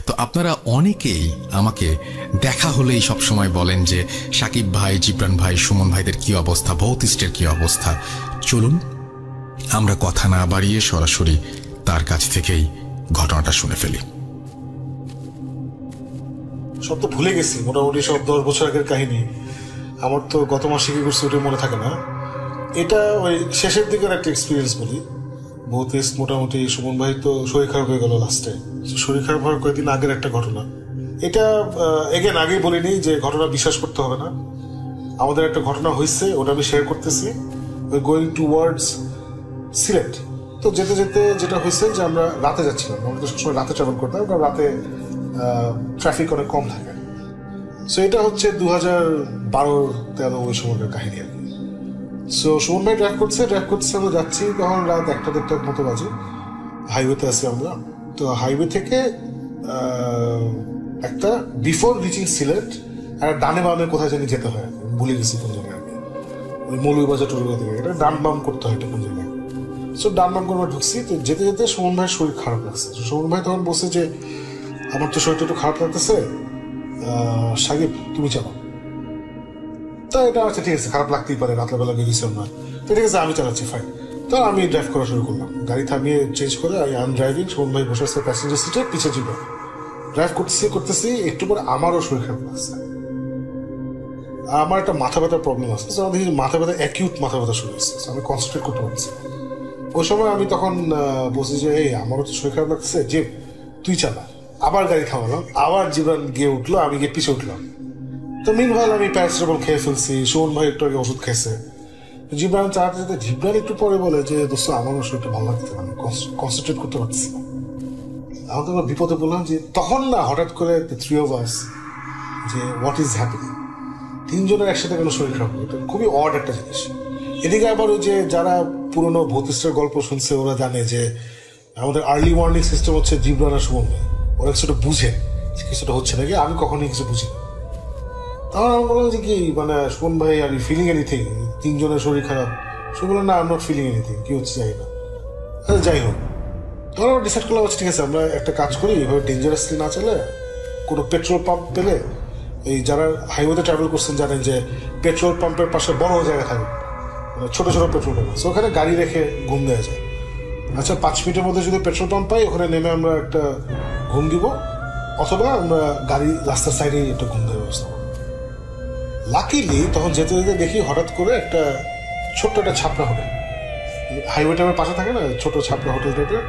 তো আপনারা অনেকেই আমাকে দেখা হলেই সবসময় বলেন যে সাকিব ভাই, জিবরান ভাই, সুমন ভাইদের কি অবস্থা, ভৌতিষ্ঠের কি অবস্থা। চলুন আমরা কথা না বাড়িয়ে সরাসরি তার কাছ থেকেই ঘটনাটা শুনে ফেলি। সব তো ভুলে গেছি, মোটামুটি সব 10 বছর আগের কাহিনী। আমার তো গত মাসে কি করছি ওটা মনে থাকে না। এটা ওই শেষের দিকের একটা এক্সপিরিয়েন্স বলি। ভৌতিষ্ঠ মোটামুটি সুমন ভাই তো শরীর খারাপ হয়ে গেল লাস্টে। শরীর খারাপ হওয়ার কয়েকদিন আগের একটা ঘটনা। এটা এগেন আগেই বলিনি যে ঘটনা বিশ্বাস করতে হবে না। আমাদের একটা ঘটনা হয়েছে, ওটা আমি শেয়ার করতেছি। Going towards Sylhet. তো যেতে যেতে যেটা হয়েছে যে আমরা রাতে যাচ্ছিলাম। আমরা তো সবসময় রাতে ট্রাভেল করতাম, কারণ রাতে ট্রাফিক অনেক কম থাকে। সো এটা হচ্ছে 2012-13 ওই সময়কার কাহিনী আর কি। সো সুমন ভাই ড্রাইভ করছে আমরা যাচ্ছি, তখন রাত 1-1:30 মতো বাজে। হাইওয়েতে আছি আমরা। তো হাইওয়ে থেকে একটা বিফোর রিচিং সিলেট একটা ডানে বামে কোথায় জানি যেতে হয়, ভুলে গেছি কোন জায়গায় আর কি। ওই মৌলভীবাজার টুলুয়া থেকে এটা ডান বাম করতে হয় এটা কোন জায়গায়। সো ডান বাম করে ঢুকছি। তো যেতে যেতে সুমন ভাইয়ের শরীর খারাপ লাগছে। সুমন ভাই তখন বলছে যে আমার তো শরীরটা একটু খারাপ লাগতেছে, সাকিব তুমি চালাও। তো এটা আচ্ছা ঠিক আছে, খারাপ লাগতেই পারে, রাত্রেবেলা বেরিয়েছি আমরা। তো ঠিক আছে আমি চালাচ্ছি, ফাইন। তো আমি ড্রাইভ করা শুরু করলাম, গাড়ি থামিয়ে চেঞ্জ করে আই এম ড্রাইভিং। সুমন ভাই বসে আছে প্যাসেঞ্জার সিটে, পিছিয়ে ছিল। ড্রাইভ করতেছি একটু পরে আমারও শরীর খারাপ লাগছে। আমার একটা মাথা ব্যথার প্রবলেম আছে, দেখি মাথা ব্যথা, অ্যাকিউট মাথা ব্যথা শুরু হয়েছে। আমি কনসেন্ট্রেট করতে পারছি। ওই সময় আমি তখন বলছি যে এই আমারও তো শরীর খারাপ লাগছে, যে তুই চালা। আবার গাড়ি থামালাম, আবার জীবন গিয়ে উঠলো, আমি গিয়ে পিছিয়ে উঠলাম। তো মিনভাইল আমি প্যারাসিটামল খেয়ে ফেলছি, সুমন ভাই একটু আগে ওষুধ খেয়েছে। জিবরান চালাতে যেতে জিবরান একটু পরে বলে যে দোস্ত আমারও শরীরটা ভালো লাগছে, আমি কনসেন্ট্রেট করতে পারছি না। আমি তো বিপদে বললাম যে তখন না হঠাৎ করে থ্রি অফ আস যে হোয়াট ইজ হ্যাপেনিং, তিনজনের একসাথে কেন শরীর খারাপ, এটা খুবই অড একটা জিনিস। এদিকে আবার ওই যে যারা পুরোনো ভৌতিষ্ঠের গল্প শুনছে ওরা জানে যে আমাদের আর্লি ওয়ার্নিং সিস্টেম হচ্ছে জিবরান আর সুমন ভাই, ওরা কিছুটা বুঝে কিছুটা হচ্ছে নাকি, আমি কখনোই কিছু বুঝি না। তখন আমি বললাম যে কি মানে সুমন ভাই আর ইউ ফিলিং এনিথিং, তিনজনের শরীর খারাপ। সে বললাম না I am not feeling anything, কি হচ্ছে যাই না। যাই হোক, তখন আমরা ডিসাইড করলাম ঠিক আছে আমরা একটা কাজ করি, এভাবে ডেঞ্জারাসলি না চলে কোনো পেট্রোল পাম্প পেলে, এই যারা হাইওয়েতে ট্রাভেল করছেন জানেন যে পেট্রোল পাম্পের পাশে বড় জায়গা থাকে, মানে ছোটো ছোটো পেট্রোল পাম্প আছে, ওখানে গাড়ি রেখে ঘুম দেওয়া যায়। আচ্ছা 5 মিনিটের মধ্যে যদি পেট্রোল পাম্প পাই ওখানে নেমে আমরা একটা ঘুম দিব, অথবা আমরা গাড়ি রাস্তার সাইডে একটা ঘুম দেওয়ার ব্যবস্থা করবো। লাকিলি তখন যেতে যেতে দেখি হঠাৎ করে একটা ছোট্ট একটা ছাপড়া হোটেল, হাইওয়েটা আমার পাশে থাকে না, ছোট ছাপড়া হোটেল টাইপের,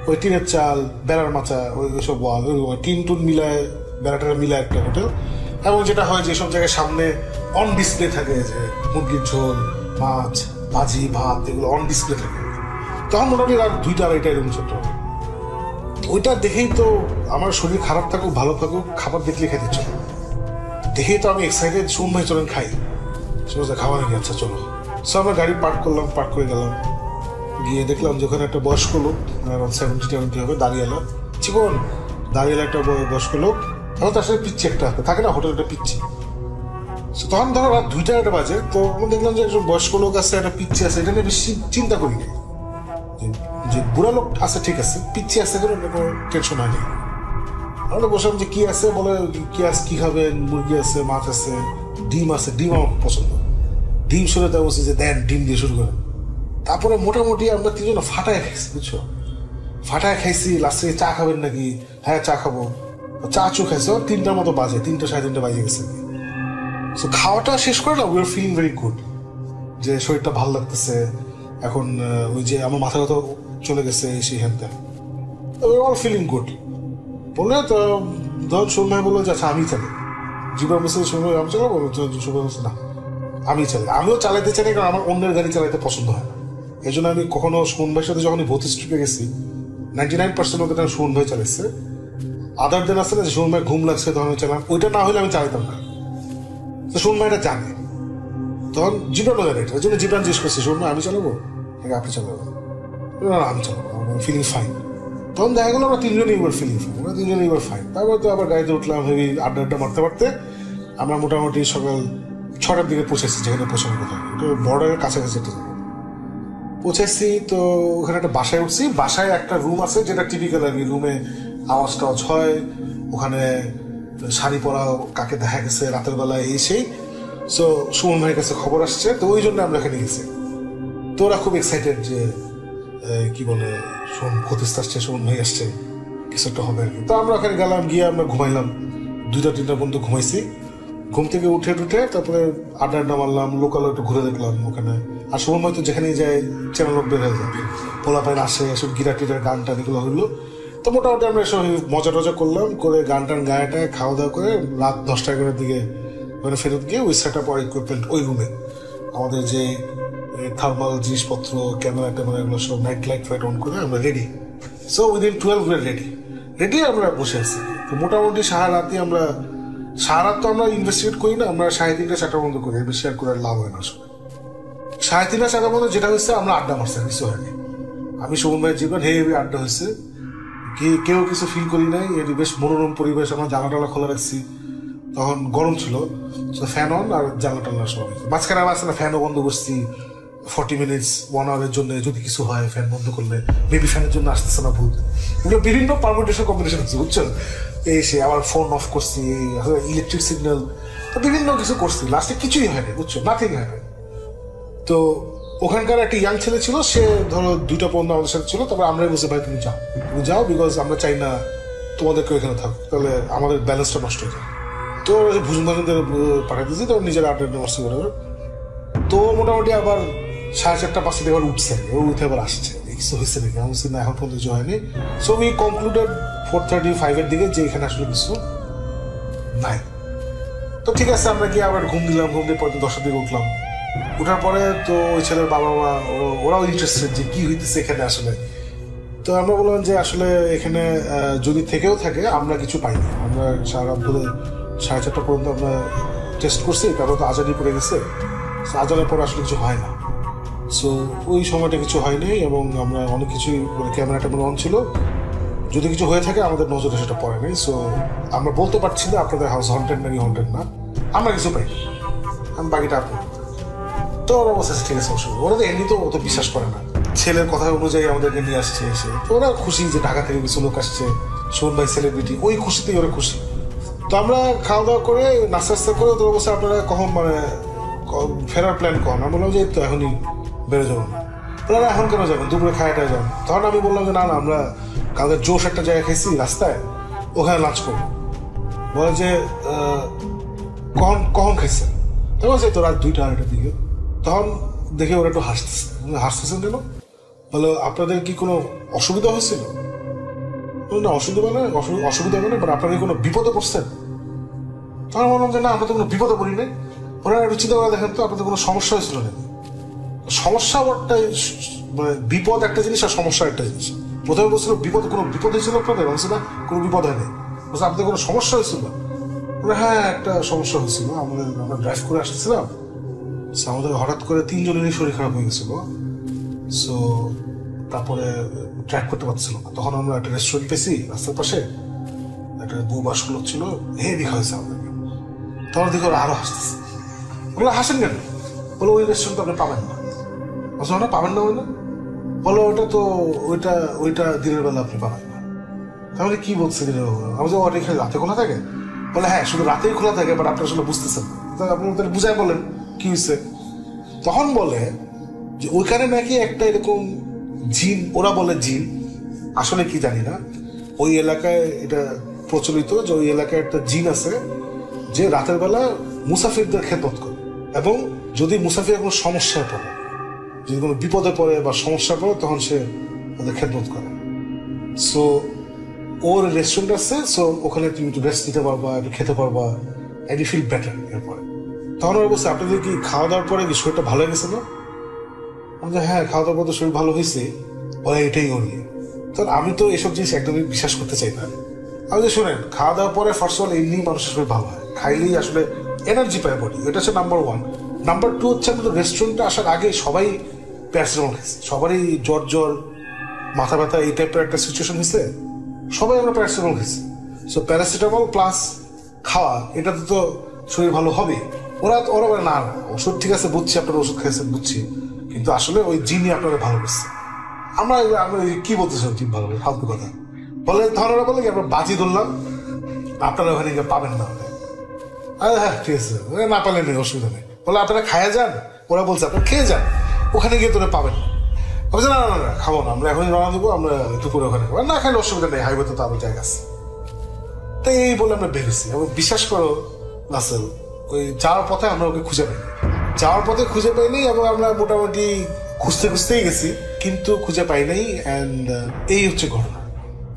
ওই টিনের চাল, বেড়ার মাচা, ওইসব ওয়াল, ওই টিন টুন মিলায়, বেড়াটা মিলায় একটা হোটেল। এবং যেটা হয় যেসব জায়গায় সামনে অন ডিসপ্লে থাকে, যে মুরগির ঝোল, মাছ, ভাজি, ভাত, এগুলো অন ডিসপ্লে থাকে। তখন মোটামুটি রাত 2-2:30 এরকম ছোট্ট হোটেল। ওইটা দেখেই তো আমার শরীর খারাপ থাকুক ভালো থাকুক খাবার দেখলে খেতে ইচ্ছে করে। দেখেই তো আমি এক্সাইটেড, সুমন ভাই চলেন খাই, সে খাওয়া নাকি, আচ্ছা চলো। সো আমরা গাড়ি পার্ক করলাম, পার্ক করে গেলাম, গিয়ে দেখলাম যে ওখানে একটা বয়স্ক লোক, 70-70 হবে, দাঁড়িয়েলা চিকন দাঁড়িয়েলা একটা বয়স্ক লোক, এখন তার সাথে পিচ্ছি একটা থাকে না হোটেলটা পিচ্ছি। তখন ধরো রাত 2-2:30 বাজে, তো আমরা দেখলাম যে একজন বয়স্ক লোক আছে, একটা পিচ্ছি আছে, এটা নিয়ে বেশি চিন্তা করি না, যে বুড়া লোক আছে ঠিক আছে, পিচ্ছি আছে কোনো টেনশন হয়নি। আমরা বসলাম যে কি আছে, বলে কি আছে, কি খাবেন, মুরগি আছে, মাছ আছে, ডিম আছে, ডিম আমার পছন্দ, ডিম শুনে তা বলছি যে দেন ডিম দিয়ে শুরু করেন। তারপরে মোটামুটি আমরা তিনজন ফাটায় খাইছি, বুঝছো, ফাটায় খাইছি। লাস্টে চা খাবেন নাকি, হ্যাঁ চা খাবো, চা চু খাইছো, 3টার মতো বাজে, 3-3:30 বাজে গেছে। তো খাওয়াটা শেষ করে না, we are feeling very good, যে শরীরটা ভালো লাগতেছে এখন, ওই যে আমার মাথা ব্যথা চলে গেছে, সেই হ্যান ত্যান, অল ফিলিং গুড। বললে তো ধর সুমন ভাই বললো যে আচ্ছা আমি চালাই, জীবন বলছে সুমন ভাই আমি চালাবো, সুমন বলছে না আমি চালাই। আমিও চালাইতে চাই না, কারণ আমার অন্যের গাড়ি চালাইতে পছন্দ হয় না। এই জন্য আমি কখনো সুমন ভাইয়ের সাথে যখন ভৌতিক ট্রিপে গেছি 99% মতো টাইম সুমন ভাই চালাইছে। আদার দেন আসছে না যে সুমন ভাই ঘুম লাগছে তখন চালাম, ওইটা না হলে আমি চালাইতাম না। তো সুমন ভাই এটা জানে, তখন জীবনও জানে, ওই জন্য জীবন জিজ্ঞেস করছে সুমন ভাই আমি চালাবো নাকি আপনি চালাবো, আমি চালাবো, ফিলিং ফাইন। তখন দেখা গেল আমরা তিনজনই এবার ফিলিং ফাইন, আমরা তিনজনই এবার ফাইন। তারপর তো আবার গাড়িতে উঠলাম, হেভি আড্ডা মারতে মারতে আমরা মোটামুটি সকাল 6টার দিকে পৌঁছেছি, যেখানে পৌঁছানোর কথা, এটা বর্ডারের কাছাকাছি একটা জায়গা পৌঁছেছি। তো ওখানে একটা বাসায় উঠছি, বাসায় একটা রুম আছে যেটা টিপিক্যাল আর কি, রুমে আওয়াজ টাওয়াজ হয়, ওখানে শাড়ি পরা কাকে দেখা গেছে রাতের বেলায় এই সেই। সো সুমন ভাইয়ের কাছে খবর আসছে, তো ওই জন্য আমরা এখানে গেছি। তো ওরা খুব এক্সাইটেড যে কি বলে খতিস্তা আসছে, সুমন ভাই আসছে, কিছু একটা হবে আর কি। তো আমরা ওখানে গেলাম, গিয়ে আমরা ঘুমাইলাম, 2টা-3টা পর্যন্ত ঘুমাইছি। ঘুম থেকে উঠে তারপরে আড্ডা মারলাম, লোকাল একটু ঘুরে দেখলাম ওখানে। আর সুমন ভাই তো যেখানেই যায় চ্যানেল লোক বের হয়ে যাবে, পোলা পাইন আসে, এসব গিটার টিটার গান টান এগুলো হইলো। তো মোটামুটি আমরা এসব মজা টজা করলাম, করে গান টান গায়েটায় খাওয়া দাওয়া করে রাত 10টা-11টার দিকে মানে ফেরত গিয়ে ওই সেট আপ আর ইকুইপমেন্ট ওই রুমে আমাদের যে থার্মাল জিনিসপত্র, ক্যামেরা ট্যামেরা এগুলো সব নাইট লাইট ফাইট অন করে আমরা রেডি। সো উইদিন 12 রেডি আমরা বসে আছি। তো মোটামুটি সারা রাত তো আমরা ইনভেস্টিগেট করি না, আমরা 3:30-4টা বন্ধ করি, বেশি আর করে লাভ হয় না আসলে। 3:30-4টা বন্ধ যেটা হয়েছে, আমরা আড্ডা মারছি, কিছু হয়নি। আমি সুমন ভাইয়ের জীবন হেভি আড্ডা হয়েছে, কেউ কিছু ফিল করি নাই। এর বেশ মনোরম পরিবেশ, আমরা জানলা টালা খোলা রাখছি, তখন গরম ছিল, ফ্যান অন আর জানলা টালা সব। মাঝখানে আমরা ফ্যানও বন্ধ করছি 40 মিনিটস 1 আওয়ারের জন্য, যদি কিছু হয় ফ্যান বন্ধ করলে, মেবি ফ্যানের জন্য আসতেছে না ভূত, এগুলো বিভিন্ন পারমিটেশন কম্বিনেশন হচ্ছে, বুঝছো। এই সে আবার ফোন অফ করছি, ইলেকট্রিক সিগন্যাল, তো বিভিন্ন কিছু করছি, লাস্টে কিছুই হয়নি, বুঝছো, নাথিং হয়নি। তো ওখানকার একটা ইয়াং ছেলে ছিল, সে ধরো 2টা পর্যন্ত আমাদের সাথে ছিল। তারপর আমরাই বলছি ভাই তুমি যাও, বিকজ আমরা চাই না তোমাদেরকে ওইখানে থাকো, তাহলে আমাদের ব্যালেন্সটা নষ্ট হয়ে যায়। তো ভুজন পাঠিয়ে দিয়েছি, তো নিজের আড্ডা মারছি করে। তো মোটামুটি আবার 4:30-5টা থেকে আবার উঠছে, ও উঠে আবার আসছে, কিছু হয়েছে নাকি, আমি বলছি না এখন পর্যন্ত কিছু হয়নি। সো উই কনক্লুডেড 4:35-5-এর দিকে যে এখানে আসলে কিছু নাই। তো ঠিক আছে, আমরা গিয়ে আবার ঘুম দিলাম, ঘুম দিয়ে পরে 10টার দিকে উঠলাম। উঠার পরে তো ওই ছেলের বাবা মা ওরাও ইন্টারেস্টেড যে কি হইতেছে এখানে আসলে। তো আমরা বললাম যে আসলে এখানে যদি থেকেও থাকে আমরা কিছু পাইনি, আমরা সারা রাত ধরে 4:30 পর্যন্ত আমরা টেস্ট করছি, তারপর তো আজানি পড়ে গেছে, আজানের পর আসলে কিছু হয় না। সো ওই সময়টা কিছু হয়নি, এবং আমরা অনেক কিছুই মানে ক্যামেরা ট্যামেরা অন ছিল, যদি কিছু হয়ে থাকে আমাদের নজরে সেটা পড়ে নাই। সো আমরা বলতে পারছি না আপনাদের হাউস হন্টেড নাকি হন্টেড না, আমরা কিছু পাইনি, আমি বাকিটা আপনি। তো ওরা বলছে ঠিক আছে, অসুবিধা, ওরা তো এমনি তো অত বিশ্বাস করে না, ছেলের কথা অনুযায়ী আমাদেরকে নিয়ে আসছে এসে, তো ওরা খুশি যে ঢাকা থেকে কিছু লোক আসছে, সুমন ভাই সেলিব্রিটি, ওই খুশিতেই ওরা খুশি। তো আমরা খাওয়া দাওয়া করে নাস্তা করে তোরা বলছে আপনারা কখন মানে ফেরার প্ল্যান কখন? আমি বললাম যে তো এখনই বেরো যাবো না। বললাম এখন কেন যাবেন, দুপুরে খাওয়াটা যান। তখন আমি বললাম যে না আমরা কালকে জোশ একটা জায়গায় খেয়েছি রাস্তায়, ওখানে লাঞ্চ করবো। বলে যে কখন খাইছেন? তো বলছে তো রাত 2টা-2:30টার দিকে। তখন দেখে ওরা একটু হাসতেছেন কেন? বলো আপনাদের কি কোনো অসুবিধা হয়েছিল? না অসুবিধা মানে বাট আপনারা কি কোনো বিপদে পড়ছেন? তখন বললাম যে না আমরা তো কোনো বিপদে পড়ি নাই। ওরা একটু চিন্তা করে দেখেন তো আপনাদের কোনো সমস্যা হয়েছিল নাকি? সমস্যা মানে বিপদ একটা জিনিস আর সমস্যা একটা জিনিস। প্রথমে বলছিল কোনো বিপদ হয়েছিল আপনাদের? বলছে না কোনো বিপদ হয়নি। বলছে আপনাদের কোনো সমস্যা হয়েছিল? হ্যাঁ একটা সমস্যা হয়েছিল, আমরা ড্রাইভ করে আসতেছিলাম, আমাদের হঠাৎ করে 3জনেরই শরীর খারাপ হয়ে গেছিল। সো তারপরে ট্র্যাক করতে পারছিল না, তখন আমরা একটা রেস্টুরেন্ট পেয়েছি রাস্তার পাশে, একটা বউ বাস ছিল, হেভি খাওয়াইছে আমাদেরকে। তখন দেখে ওরা আরো হাসতেছে। বলে হাসেন কেন? বলো ওই রেস্টুরেন্ট আপনি পাবেন না। বলছো না পাবেন না, বলে বলো ওইটা দিনের বেলা আপনি পাবেন না। তাহলে কি বলছে দিনের বেলা? আমি যে ওটা এখানে রাতে খোলা থাকে? বলে হ্যাঁ শুধু রাতেই খোলা থাকে, বাট আপনি আসলে বুঝতেছেন না, আপনি ওদের বুঝাই বলেন কি হয়েছে। তখন বলে যে ওইখানে নাকি একটা এরকম জিন, ওরা বলে জিন, আসলে কি জানি না, ওই এলাকায় এটা প্রচলিত যে ওই এলাকায় একটা জিন আছে যে রাতের বেলা মুসাফিরদের খেদমত করে, এবং যদি মুসাফির কোনো সমস্যায় পড়ে, যদি কোনো বিপদে পড়ে বা সমস্যায় পড়ে, তখন সে ওদের খেদমত করে। সো ওর রেস্টুরেন্ট আছে, সো ওখানে তুমি একটু রেস্ট নিতে পারবা, একটু খেতে পারবা, এন্ড ইউ ফিল বেটার। এরপরে তখন ওরা বলছে আপনাদের কি খাওয়া দাওয়ার পরে কি শরীরটা ভালো হয়ে গেছে না? আমাদের হ্যাঁ খাওয়া দাওয়ার পরে শরীর ভালো হয়েছে, বলে এটাই ওর নিয়ে। তখন আমি তো এসব জিনিস একদমই বিশ্বাস করতে চাই না। আমি যে শোনেন, খাওয়া দাওয়ার পরে ফার্স্ট অফ অল এমনি মানুষের শরীর ভালো হয়, খাইলেই আসলে এনার্জি পায় বডি, এটা হচ্ছে নাম্বার 1। নাম্বার 2 হচ্ছে আমাদের রেস্টুরেন্টে আসার আগে সবাই প্যারাসিটামল খেয়েছে, সবারই জ্বর মাথা ব্যথা এই টাইপের একটা সিচুয়েশন হয়েছে, সবাই আমরা প্যারাসিটামল খেয়েছি। সো প্যারাসিটামল প্লাস খাওয়া, এটাতে তো শরীর ভালো হবে। ওরা বলে না ওষুধ ঠিক আছে বুঝছি, আপনারা ওষুধ খেয়েছেন বুঝছি, কিন্তু আসলে ওই জিনই আপনাকে ভালো করছে। আমরা কি বলতেছি জিন ভালো করে? ফালতু কথা। বলে তখন ওরা বলে কি আমরা বাজি ধরলাম, আপনারা ওখানে গিয়ে পাবেন না। হ্যাঁ ঠিক আছে, না পারলে নেই, অসুবিধা নেই। বলে আপনারা খায়া যান, ওরা বলছে আপনারা খেয়ে যান, ওখানে গিয়ে তোরা পাবেন না। বলছে না না না খাবো না, আমরা এখনই রওনা দেবো, আমরা দুপুরে ওখানে খাবো। না খাইলে অসুবিধা নেই, হাইওয়ে তো আরো জায়গা আছে। তাই এই বলে আমরা বেরোছি। এবং বিশ্বাস করো রাসেল, ওই যাওয়ার পথে আমরা ওকে খুঁজে পাইনি, যাওয়ার পথে খুঁজে পাইনি, এবং আমরা মোটামুটি খুঁজতেই গেছি, কিন্তু খুঁজে পাই নাই। অ্যান্ড এই হচ্ছে ঘটনা।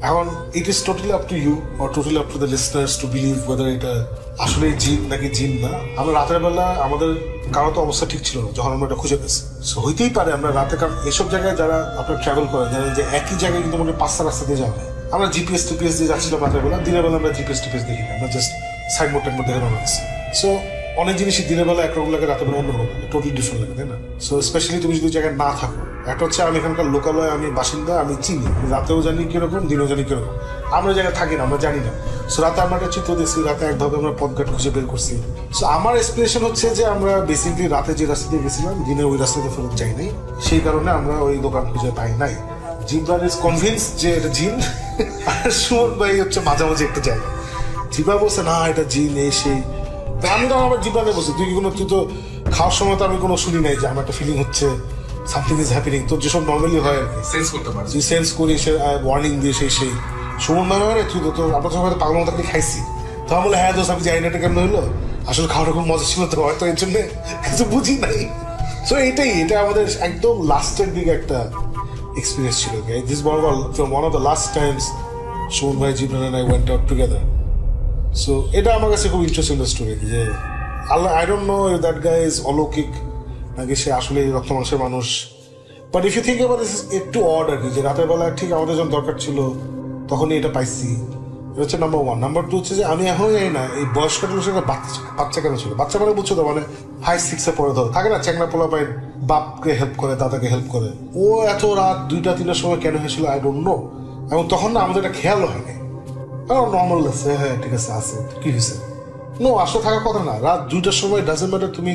এখন it is totally up to you or totally up to the listeners to believe whether এটা আসলে জিন নাকি জিন না। আমরা রাতের বেলা আমাদের কারো তো অবস্থা ঠিক ছিল না যখন আমরা এটা খুঁজে পেয়েছি। সো হইতেই পারে আমরা রাতে, কারণ এসব জায়গায় যারা আপনার ট্রাভেল করেন জানেন যে একই জায়গায় কিন্তু আমাকে 5টা রাস্তা দিয়ে যাওয়া হয়। আমরা জিপিএস টিপিএস দিয়ে যাচ্ছিলাম রাতের বেলা, দিনের বেলা আমরা জিপিএস টিপিএস দেখি না, আমরা জাস্ট সাইনবোর্ড টাইনবোর্ড দেখে রওনা দিচ্ছি। সো অনেক জিনিসই দিনের বেলা একরকম লাগে, রাতের বেলা অন্যরকম লাগে, টোটালি ডিফারেন্ট লাগে, তাই না? সো স্পেশালি তুমি যদি জায়গায় না থাকো, একটা হচ্ছে আমি এখানকার লোকালয়, আমি বাসিন্দা, আমি চিনি, রাতেও জানি কিরকম, দিনেও জানি কিরকম। আমরা জায়গায় থাকি না, আমরা জানি না। সো রাতে আমরা একটা চিত্র দেখছি, রাতে একভাবে আমরা পথঘাট খুঁজে বের করছি। সো আমার এক্সপ্লেনেশন হচ্ছে যে আমরা বেসিক্যালি রাতে যে রাস্তা দিয়ে গেছিলাম, দিনে ওই রাস্তাতে ফেরত যাই নাই, সেই কারণে আমরা ওই দোকান খুঁজে পাই নাই। জিবরান ইজ কনভিন্স যে এটা জিন, আর সুমন ভাই হচ্ছে মাঝামাঝি একটা জায়গা। জিবা বলছে না এটা জিন, এই সেই। আমি তো আমার জিবরানে বলছি তুই তো খাওয়ার সময় তো আমি কোনো শুনি নাই যে আমার একটা ফিলিং হচ্ছে সামথিং ইজ হ্যাপেনিং। তোর যেসব নর্মালি হয় আর কি, সেন্স করতে পারছি, তুই সেন্স করি, সে ওয়ার্নিং দিয়ে সেই সুমন মানে হয় তুই তো আপনার সঙ্গে পাগল মতো খাইছি। তখন বলে হ্যাঁ দোষ আমি জানি না এটা কেমন হইলো, আসলে খাওয়াটা খুব মজা ছিল তো, হয়তো এর জন্য কিছু বুঝি নাই। সো এটা আমাদের একদম লাস্টের দিকে একটা এক্সপিরিয়েন্স ছিল। This one of the last times Suman ভাই, Jibran and I went out together. So এটা আমার কাছে খুব ইন্টারেস্টিং স্টোরি যে Allah, I don't know if that guy is অলৌকিক নাকি সে আসলে রক্ত মাংসের মানুষ। But if you think about this, একটু অড আর কি, যে রাতের বেলা ঠিক আমাদের যখন দরকার ছিল তখনই এটা পাইছি। এটা হচ্ছে নাম্বার 1। নাম্বার 2 হচ্ছে যে আমি এখনই জানি না এই বয়স্ক সঙ্গে বাচ্চা কেন ছিল। বাচ্চা মানে বুঝছো তো, মানে 5-6 পরে ধরো থাকে না, চ্যাংড়া পোলা পাই বাপকে হেল্প করে, দাদাকে হেল্প করে। ও এত রাত 2টা-3টার সময় কেন হয়েছিল আই ডোন্ট নো। এবং তখন না আমাদের এটা খেয়াল হয়নি, নর্মাল লাগছে, হ্যাঁ ঠিক আছে আছে, কি হয়েছে। নো, আসলে থাকার কথা না। রাত 2টার সময় ডাজেন্ট ম্যাটার তুমি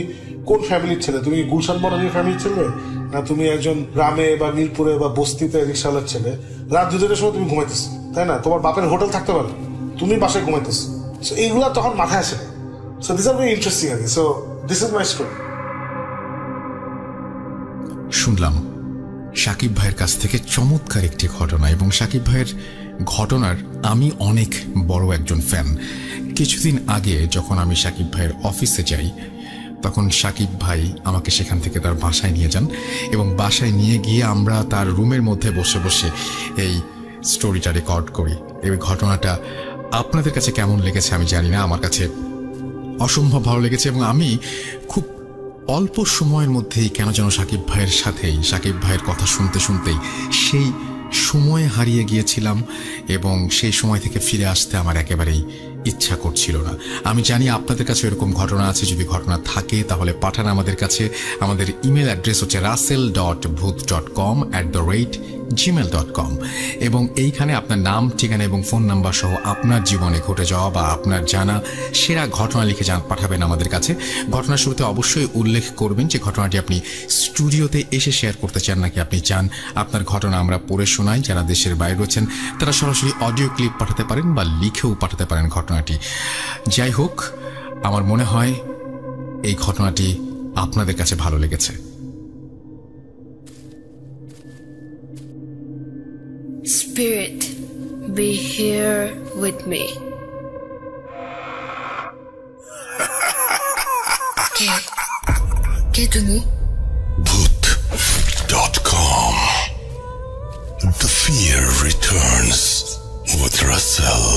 কোন ফ্যামিলির ছেলে, তুমি গুলশান বনানীর ফ্যামিলির ছেলে, না তুমি একজন গ্রামে বা মিরপুরে বা বস্তিতে রিক্সাওয়ালার ছেলে। রাত 2টার সময় তুমি ঘুমাইতেছো, তাই না? তোমার বাপের হোটেল থাকতে পারে, তুমি বাসায় ঘুমাইতেছো। সো এইগুলা তখন মাথায় আসে না। So this are very interesting আর কি। So this is my story. শুনলাম শাকিব ভাইয়ের কাছ থেকে চমৎকার একটি ঘটনা, এবং শাকিব ভাইয়ের ঘটনার আমি অনেক বড় একজন ফ্যান। কিছুদিন আগে যখন আমি শাকিব ভাইয়ের অফিসে যাই, তখন শাকিব ভাই আমাকে সেখান থেকে তার বাসায় নিয়ে যান, এবং বাসায় নিয়ে গিয়ে আমরা তার রুমের মধ্যে বসে বসে এই স্টোরিটা রেকর্ড করি। এই ঘটনাটা আপনাদের কাছে কেমন লেগেছে আমি জানি না, আমার কাছে অসম্ভব ভালো লেগেছে। এবং আমি খুব অল্প সময়ের মধ্যেই কেন যেন শাকিব ভাইয়ের সাথেই, শাকিব ভাইয়ের কথা শুনতে শুনতেই সেই সময় হারিয়ে গিয়েছিলাম, এবং সেই সময় থেকে ফিরে আসতে আমার একেবারেই ইচ্ছা করছিল না। আমি জানি আপনাদের কাছে এরকম ঘটনা আছে, যদি ঘটনা থাকে তাহলে পাঠান আমাদের কাছে। আমাদের ইমেল অ্যাড্রেস হচ্ছে russell.booth.com@gmail.com, এবং এইখানে আপনার নাম, ঠিকানা এবং ফোন নাম্বার সহ আপনার জীবনে ঘটে যাওয়া বা আপনার জানা সেরা ঘটনা লিখে পাঠাবেন আমাদের কাছে। ঘটনার শুরুতে অবশ্যই উল্লেখ করবেন যে ঘটনাটি আপনি স্টুডিওতে এসে শেয়ার করতে চান, নাকি আপনি চান আপনার ঘটনা আমরা পড়ে শোনাই। যারা দেশের বাইরে রয়েছেন তারা সরাসরি অডিও ক্লিপ পাঠাতে পারেন বা লিখেও পাঠাতে পারেন ঘটনাটি। যাই হোক, আমার মনে হয় এই ঘটনাটি আপনাদের কাছে ভালো লেগেছে। Spirit, be here with me. কে তুমি? Booth.com. The fear returns with Russell.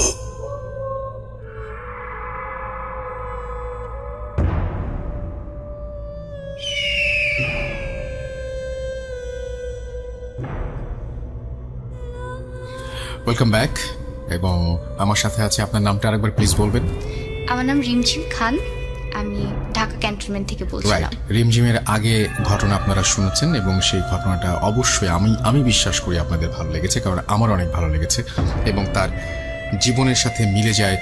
Welcome back. এবং আমার সাথে আছে, আপনার নামটা আরেকবার প্লিজ বলবেন। আমার নাম রিমঝিম খান, আমি ঢাকা ক্যান্টনমেন্ট থেকে বলছিলাম। রিমঝিমের আগে ঘটনা আপনারা শুনেছেন, এবং সেই ঘটনাটা অবশ্যই আমি বিশ্বাস করি আপনাদের ভালো লেগেছে, কারণ আমার অনেক ভালো লেগেছে। এবং তার জীবনের সাথে মিলে যায়,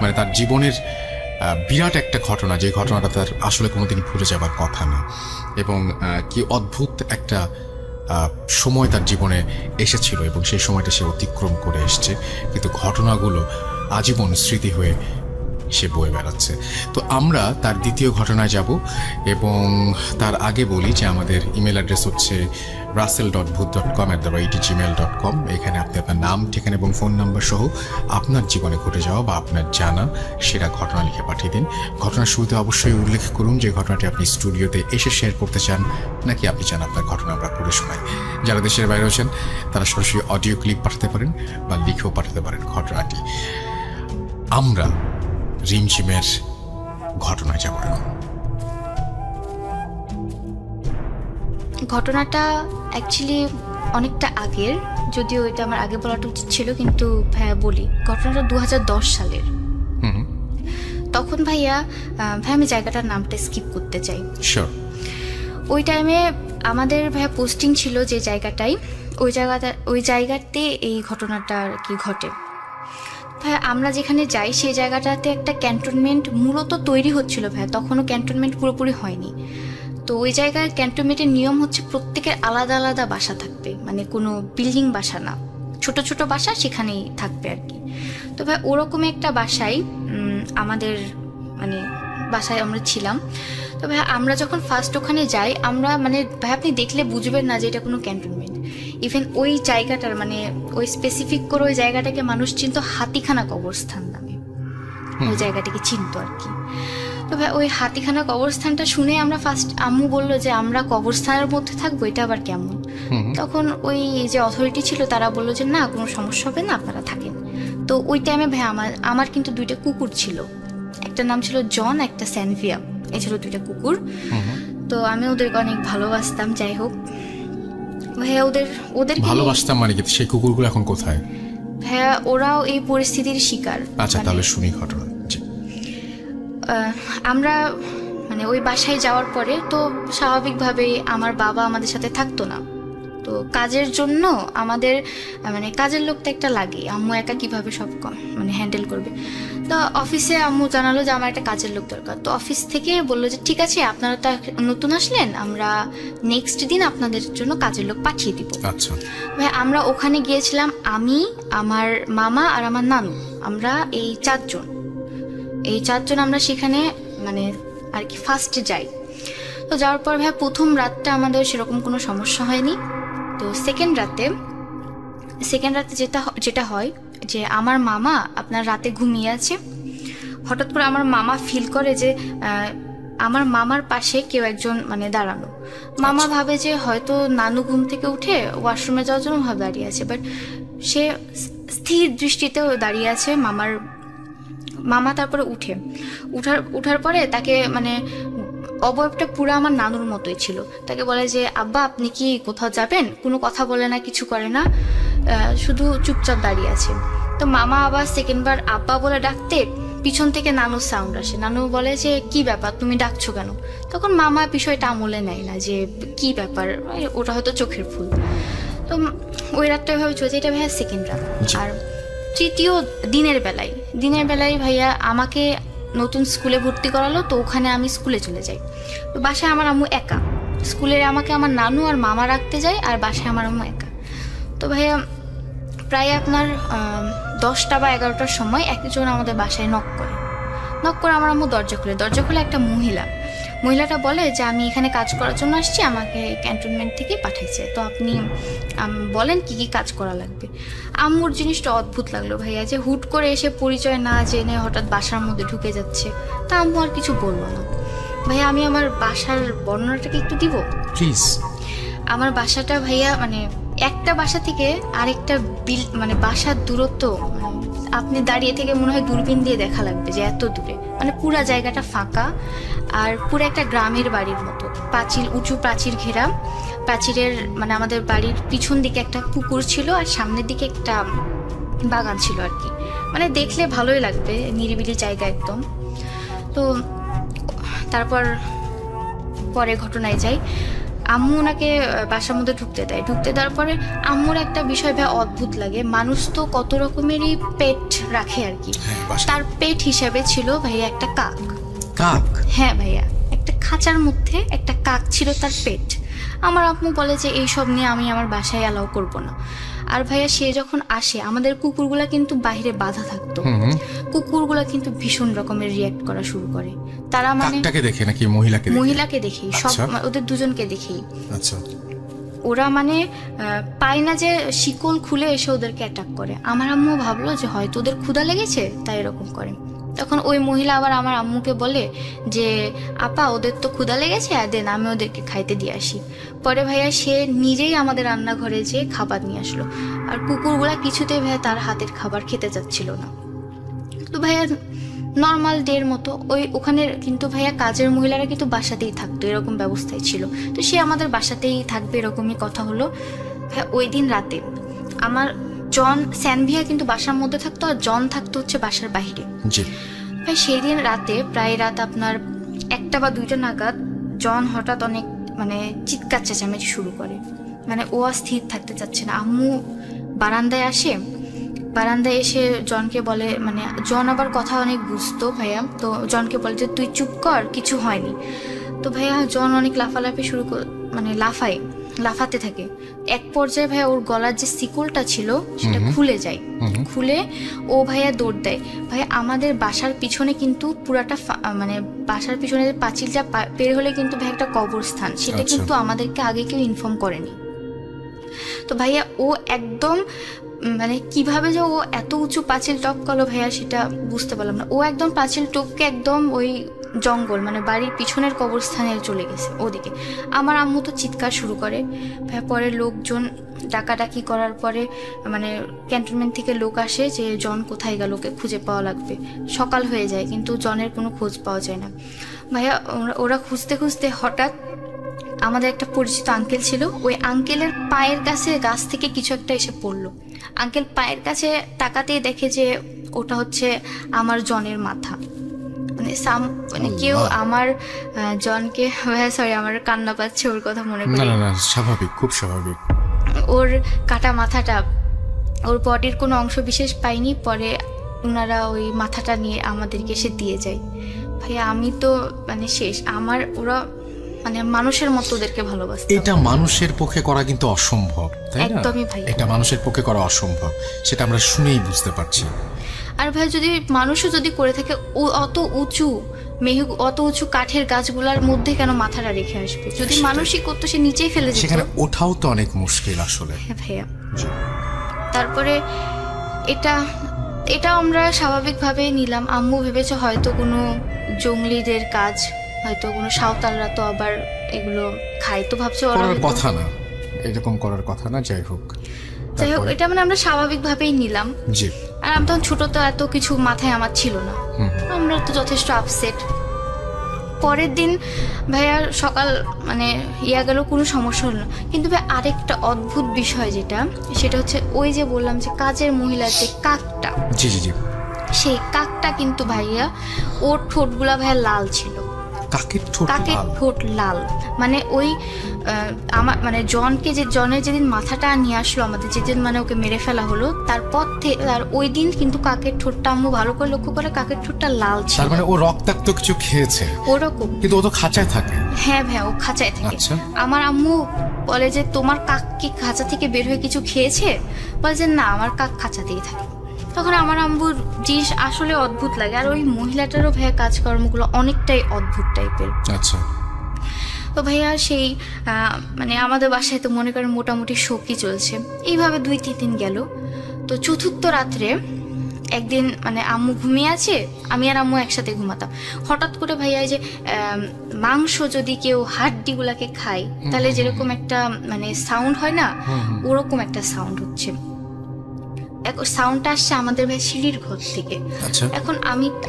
মানে তার জীবনের বিরাট একটা ঘটনা, যে ঘটনাটা তার আসলে কোনোদিন ভুলে যাবার কথা না। এবং কি অদ্ভুত একটা সময় তার জীবনে এসেছিল এবং সেই সময়টা সে অতিক্রম করে এসছে, কিন্তু ঘটনাগুলো আজীবন স্মৃতি হয়ে সে বয়ে বেড়াচ্ছে। তো আমরা তার দ্বিতীয় ঘটনায় যাব, এবং তার আগে বলি যে আমাদের ইমেল অ্যাড্রেস হচ্ছে russell.bhuth.com@gmail.com। এখানে আপনি আপনার নাম, ঠিকানা এবং ফোন নাম্বার সহ আপনার জীবনে ঘটে যাওয়া বা আপনার জানা সেরা ঘটনা লিখে পাঠিয়ে দিন। ঘটনার শুরুতে অবশ্যই উল্লেখ করুন যে ঘটনাটি আপনি স্টুডিওতে এসে শেয়ার করতে চান, নাকি আপনি চান আপনার ঘটনা আমরা পড়ে শোনাই। যারা দেশের বাইরে আছেন তারা সরাসরি অডিও ক্লিপ পাঠাতে পারেন বা লিখেও পাঠাতে পারেন ঘটনাটি। আমরা রিমঝিমের ঘটনায় যাব এখন। ঘটনাটা অ্যাকচুয়ালি অনেকটা আগের, যদিও এটা আমার আগে বলাটা উচিত ছিল, কিন্তু ভাইয়া বলি। ঘটনাটা 2010 সালের। তখন ভাইয়া আমি জায়গাটার নামটা স্কিপ করতে চাই। ওই টাইমে আমাদের ভাইয়া পোস্টিং ছিল যে জায়গাটায়, ওই জায়গাতে এই ঘটনাটা আর কি ঘটে। ভাইয়া আমরা যেখানে যাই সেই জায়গাটাতে একটা ক্যান্টনমেন্ট মূলত তৈরি হচ্ছিল ভাইয়া, তখনও ক্যান্টনমেন্ট পুরোপুরি হয়নি। তো ওই জায়গায় ক্যান্টনমেন্টের নিয়ম হচ্ছে প্রত্যেকের আলাদা আলাদা বাসা থাকবে, মানে কোনো বিল্ডিং বাসা না, ছোট ছোট বাসা সেখানেই থাকবে আর কি। তো ভাই ওরকম একটা বাসায় আমাদের মানে বাসায় আমরা ছিলাম। তো ভাই আমরা যখন ফার্স্ট ওখানে যাই, আমরা মানে ভাই আপনি দেখলে বুঝবেন না যে এটা কোনো ক্যান্টনমেন্ট। ইভেন ওই জায়গাটার মানে ওই স্পেসিফিক করে ওই জায়গাটাকে মানুষ চিনতো হাতিখানা কবরস্থান নামে, ওই জায়গাটাকে চিনতো আর কি। তো ভাই ওই হাতিখানা কবরস্থানটা শুনে আমরা ফার্স্ট, আম্মু বললো যে আমরা কবরস্থানের মধ্যে থাকবো, এটা আবার কেমন। তখন ওই যে অথরিটি ছিল তারা বললো যে না, কোনো সমস্যা হবে না, আপনারা থাকেন। তো ওই টাইমে ভাই আমার কিন্তু 2টা কুকুর ছিল, একটা নাম ছিল জন, একটা স্যানভিয়া, এই ছিল 2টা কুকুর। তো আমি ওদেরকে অনেক ভালোবাসতাম। যাই হোক ভাইয়া ওদের ভালোবাসতাম মানে কি, সেই কুকুরগুলো এখন কোথায়? ভাইয়া ওরাও এই পরিস্থিতির শিকার। আচ্ছা, তাহলে শুনি ঘটনা। আমরা মানে ওই বাসায় যাওয়ার পরে তো স্বাভাবিকভাবেই আমার বাবা আমাদের সাথে থাকতো না। তো কাজের জন্য আমাদের মানে কাজের লোক তো একটা লাগে, আম্মু একা কিভাবে সব মানে হ্যান্ডেল করবে। তো অফিসে আম্মু জানালো যে আমার একটা কাজের লোক দরকার। তো অফিস থেকে বললো যে ঠিক আছে, আপনারা তো নতুন আসলেন, আমরা নেক্সট দিন আপনাদের জন্য কাজের লোক পাঠিয়ে দিব। আচ্ছা ভাই আমরা ওখানে গিয়েছিলাম, আমি, আমার মামা আর আমার নানু, আমরা এই 4 জন আমরা সেখানে মানে আর কি ফার্স্টে যাই। তো যাওয়ার পর ভাই প্রথম রাতটা আমাদের সেরকম কোনো সমস্যা হয়নি। তো সেকেন্ড রাতে যেটা হয় যে আমার মামা আপনার রাতে ঘুমিয়ে আছে, হঠাৎ করে আমার মামা ফিল করে যে আমার মামার পাশে কেউ একজন মানে দাঁড়ানো। মামা ভাবে যে হয়তো নানু ঘুম থেকে উঠে ওয়াশরুমে যাওয়ার জন্য ভাবে দাঁড়িয়ে আছে, বাট সে স্থির দৃষ্টিতেও দাঁড়িয়ে আছে। মামা তারপরে উঠার পরে তাকে মানে অবয়বটা পুরো আমার নানুর মতোই ছিল। তাকে বলে যে আব্বা আপনি কি কোথাও যাবেন? কোনো কথা বলে না, কিছু করে না, শুধু চুপচাপ দাঁড়িয়ে আছে। তো মামা আবার সেকেন্ডবার আব্বা বলে ডাকতে পিছন থেকে নানুর সাউন্ড আসে। নানু বলে যে কি ব্যাপার, তুমি ডাকছো কেন? তখন মামা বিষয়টা আমলে নেয় না যে কি ব্যাপার, ওটা হয়তো চোখের ভুল। তো ওই রাতটা এভাবে চলছে। এটা ভাইয়া সেকেন্ড রাত। আর তৃতীয় দিনের বেলায় ভাইয়া আমাকে নতুন স্কুলে ভর্তি করালো। তো ওখানে আমি স্কুলে চলে যাই। তো বাসায় আমার আম্মু একা, স্কুলে আমাকে আমার নানু আর মামা রাখতে যায়, আর বাসায় আমার আম্মু একা। তো ভাইয়া প্রায় আপনার 10টা বা 11টার সময় একজন আমাদের বাসায় নক করে আমার আম্মু দরজা খুলে একটা মহিলাটা বলে যে আমি এখানে কাজ করার জন্য আসছি, আমাকে ক্যান্টনমেন্ট থেকে পাঠাইছে, তো আপনি বলেন কি কি কাজ করা লাগবে। আম্মুর জিনিসটা অদ্ভুত লাগলো ভাইয়া, যে হুট করে এসে পরিচয় না জেনে হঠাৎ বাসার মধ্যে ঢুকে যাচ্ছে। তা আম্মু আর কিছু বললো না। ভাইয়া আমি আমার বাসার বর্ণনাটাকে একটু দিব প্লিজ। আমার বাসাটা ভাইয়া মানে একটা বাসা থেকে আরেকটা মানে বাসার দূরত্ব আপনি দাঁড়িয়ে থেকে মনে হয় দূরবীন দিয়ে দেখা লাগবে যে এত দূরে। মানে পুরা জায়গাটা ফাঁকা, আর পুরো একটা গ্রামের বাড়ির মতো, উঁচু প্রাচীর ঘেরা। প্রাচীরের মানে আমাদের বাড়ির পিছন দিকে একটা পুকুর ছিল, আর সামনের দিকে একটা বাগান ছিল আর কি। মানে দেখলে ভালোই লাগবে, নিরিবিলি জায়গা একদম। তো তারপর পরে ঘটনায় যাই, আম্মু ওনাকে বাসার মধ্যে ঢুকতে দেওয়ার পরে আম্মুর একটা বিষয় ভাই অদ্ভুত লাগে। মানুষ তো কত রকমেরই পেট রাখে আর কি, তার পেট হিসাবে ছিল ভাইয়া একটা কাক। হ্যাঁ ভাইয়া, একটা খাঁচার মধ্যে একটা কাক ছিল তার পেট। আমার আম্মু বলে যে এইসব নিয়ে আমি আমার বাসায় অ্যালাউ করব না। আর ভাইয়া সে যখন আসে আমাদের কুকুরগুলা কিন্তু বাইরে বাধা থাকতো, কুকুরগুলা কিন্তু ভীষণ রকমের রিয়াক্ট করা শুরু করে। তারা মানে কাকটাকে দেখে নাকি মহিলাকে দেখে? মহিলাকে দেখেই, সব ওদের দুজনকে দেখেই। আচ্ছা, ওরা মানে পায় না যে শিকল খুলে এসে ওদেরকে অ্যাটাক করে। আমার আম্মু ভাবলো যে হয়তো ওদের ক্ষুধা লেগেছে তাই এরকম করে। তখন ওই মহিলা আবার আমার আম্মুকে বলে যে আপা ওদের তো ক্ষুধা লেগেছে, দেন আমি ওদেরকে খাইতে দিয়ে আসি। পরে ভাইয়া সে নিজেই আমাদের রান্নাঘরে যেয়ে খাবার নিয়ে আসলো। আর কুকুরগুলা কিছুতেই ভাইয়া তার হাতের খাবার খেতে চাচ্ছিল না। তো ভাইয়া নর্মাল ডের মতো ওখানে কিন্তু ভাইয়া কাজের মহিলারা কিন্তু বাসাতেই থাকতো, এরকম ব্যবস্থাই ছিল। তো সে আমাদের বাসাতেই থাকবে এরকমই কথা হলো। ভাইয়া ওই দিন রাতে আমার স্যানভিয়া কিন্তু বাসার মধ্যে থাকতো, আর জন থাকতো হচ্ছে বাসার বাইরে। ভাই সেই দিন রাতে প্রায় রাত আপনার 1টা বা 2টা নাগাদ জন হঠাৎ অনেক মানে চিৎকার চেঁচামেচি শুরু করে, মানে ও আর স্থির থাকতে চাচ্ছে না। আম্মু বারান্দায় আসে, বারান্দায় এসে জনকে বলে, মানে জন আবার কথা অনেক বুঝতো ভাইয়া, তো জনকে বলে যে তুই চুপ কর, কিছু হয়নি। তো ভাইয়া জন অনেক লাফালাফি শুরু মানে লাফাতে থাকে। এক পর্যায়ে ভাইয়া ওর গলার যে শিকলটা ছিল সেটা খুলে যায়, খুলে ও ভাইয়া দৌড় দেয়। ভাইয়া আমাদের বাসার পিছনে কিন্তু পুরাটা মানে বাসার পিছনে যে পাঁচিলটা পের হলে কিন্তু ভাই একটা কবরস্থান, সেটা কিন্তু আমাদেরকে আগে কেউ ইনফর্ম করেনি। তো ভাইয়া ও একদম মানে কিভাবে যে ও এত উঁচু পাঁচিল টপ করলো ভাইয়া সেটা বুঝতে পারলাম না। ও একদম পাঁচিল টপকে একদম ওই জঙ্গল মানে বাড়ির পিছনের কবরস্থানে চলে গেছে ওদিকে। আমার আম্মু তো চিৎকার শুরু করে। পরে লোকজন ডাকাডাকি করার পরে মানে ক্যান্টনমেন্ট থেকে লোক আসে যে জন কোথায় গেল, ওকে খুঁজে পাওয়া লাগবে। সকাল হয়ে যায় কিন্তু জনের কোনো খোঁজ পাওয়া যায় না ভাইয়া। ওরা খুঁজতে খুঁজতে হঠাৎ আমাদের একটা পরিচিত আঙ্কেল ছিল, ওই আঙ্কেলের পায়ের কাছে গাছ থেকে কিছু একটা এসে পড়লো। আঙ্কেল পায়ের কাছে তাকাতেই দেখে যে ওটা হচ্ছে আমার জনের মাথা। মানে কেউ আমার জনকে, সরি আমার কান্না পাচ্ছে ওর কথা মনে করে। না স্বাভাবিক, খুব স্বাভাবিক। ওর কাটা মাথাটা, ওর বডির কোনো অংশ বিশেষ পাইনি। পরে ওনারা ওই মাথাটা নিয়ে আমাদেরকে এসে দিয়ে যায়। ভাইয়া আমি তো মানে শেষ। আমার ওরা মানে মানুষের মতো ওদেরকে ভালোবাসে। এটা মানুষের পক্ষে করা কিন্তু অসম্ভব, তাই না? একদমই ভাই, এটা মানুষের পক্ষে করা অসম্ভব, সেটা আমরা শুনেই বুঝতে পারছি। আর ভাই যদি মানুষও যদি করে থাকে, অত উঁচু কাঠের গাছগুলার মধ্যে কেন মাথাটা রেখে আসবে? যদি মানুষই করতো সে নিচেই ফেলে যেত। সেখানে ওঠাও তো অনেক মুশকিল আসলে। হ্যাঁ ভাইয়া। তারপরে এটা আমরা স্বাভাবিকভাবে নিলাম। আম্মু ভেবেছে হয়তো কোনো জঙ্গলিদের কাজ, হয়তো কোনো সাঁওতালরা তো আবার এগুলো খায়, তো ভাবছে ওরা কথা না, এরকম করার কথা না। যাই হোক এটা মানে আমরা স্বাভাবিকভাবেই নিলাম। জি। আর আমি তখন ছোট, তো এত কিছু মাথায় আমার ছিল না, আমরা তো যথেষ্ট আপসেট। পরের দিন ভাইয়া সকাল মানে গেল, কোনো সমস্যা হলো না। কিন্তু ভাই আরেকটা অদ্ভুত বিষয় সেটা হচ্ছে ওই যে বললাম যে কাজের মহিলার যে কাকটা, জি জি জি, সেই কাকটা কিন্তু ভাইয়া ওর ঠোঁটগুলা ভাইয়া লাল ছিল। কাকের ঠোঁট লাল, মানে ওই আমার মানে জনের যেদিন মাথাটা নিয়ে আসলো আমাদের, যেদিন মানে ওকে মেরে ফেলা হলো, তারপর আর ওই দিন কিন্তু কাকের ঠোঁটটা আম্মু ভালো করে লক্ষ্য করে, কাকের ঠোঁটটা লাল ছিল। তার মানে ও রক্তাক্ত কিছু খেয়েছে ওরকম, কিন্তু ও তো খাঁচায় থাকে। হ্যাঁ ভাইয়া ও খাঁচায় থাকে। আমার আম্মু বলে যে তোমার কাক কি খাঁচা থেকে বের হয়ে কিছু খেয়েছে? বলে যে না, আমার কাক খাঁচাতেই থাকে। তখন আমার আম্মুর জিনিস আসলে অদ্ভুত লাগে। আর ওই মহিলাটারও ভাইয়া কাজকর্মগুলো অনেকটাই অদ্ভুত টাইপের। আচ্ছা। তো ভাইয়া সেই মানে আমাদের বাসায় তো মনে করেন মোটামুটি শোকই চলছে। এইভাবে 2-3 দিন গেল। তো চতুর্থ রাত্রে একদিন মানে আম্মু ঘুমিয়ে আছে, আমি আর আম্মু একসাথে ঘুমাতাম। হঠাৎ করে ভাইয়া যে মাংস যদি কেউ হাড্ডিগুলাকে খায় তাহলে যেরকম একটা মানে সাউন্ড হয় না, ওরকম একটা সাউন্ড হচ্ছে। সাউন্ডটা আসছে আমাদের ভাই সিঁড়ির ঘর থেকে। এখন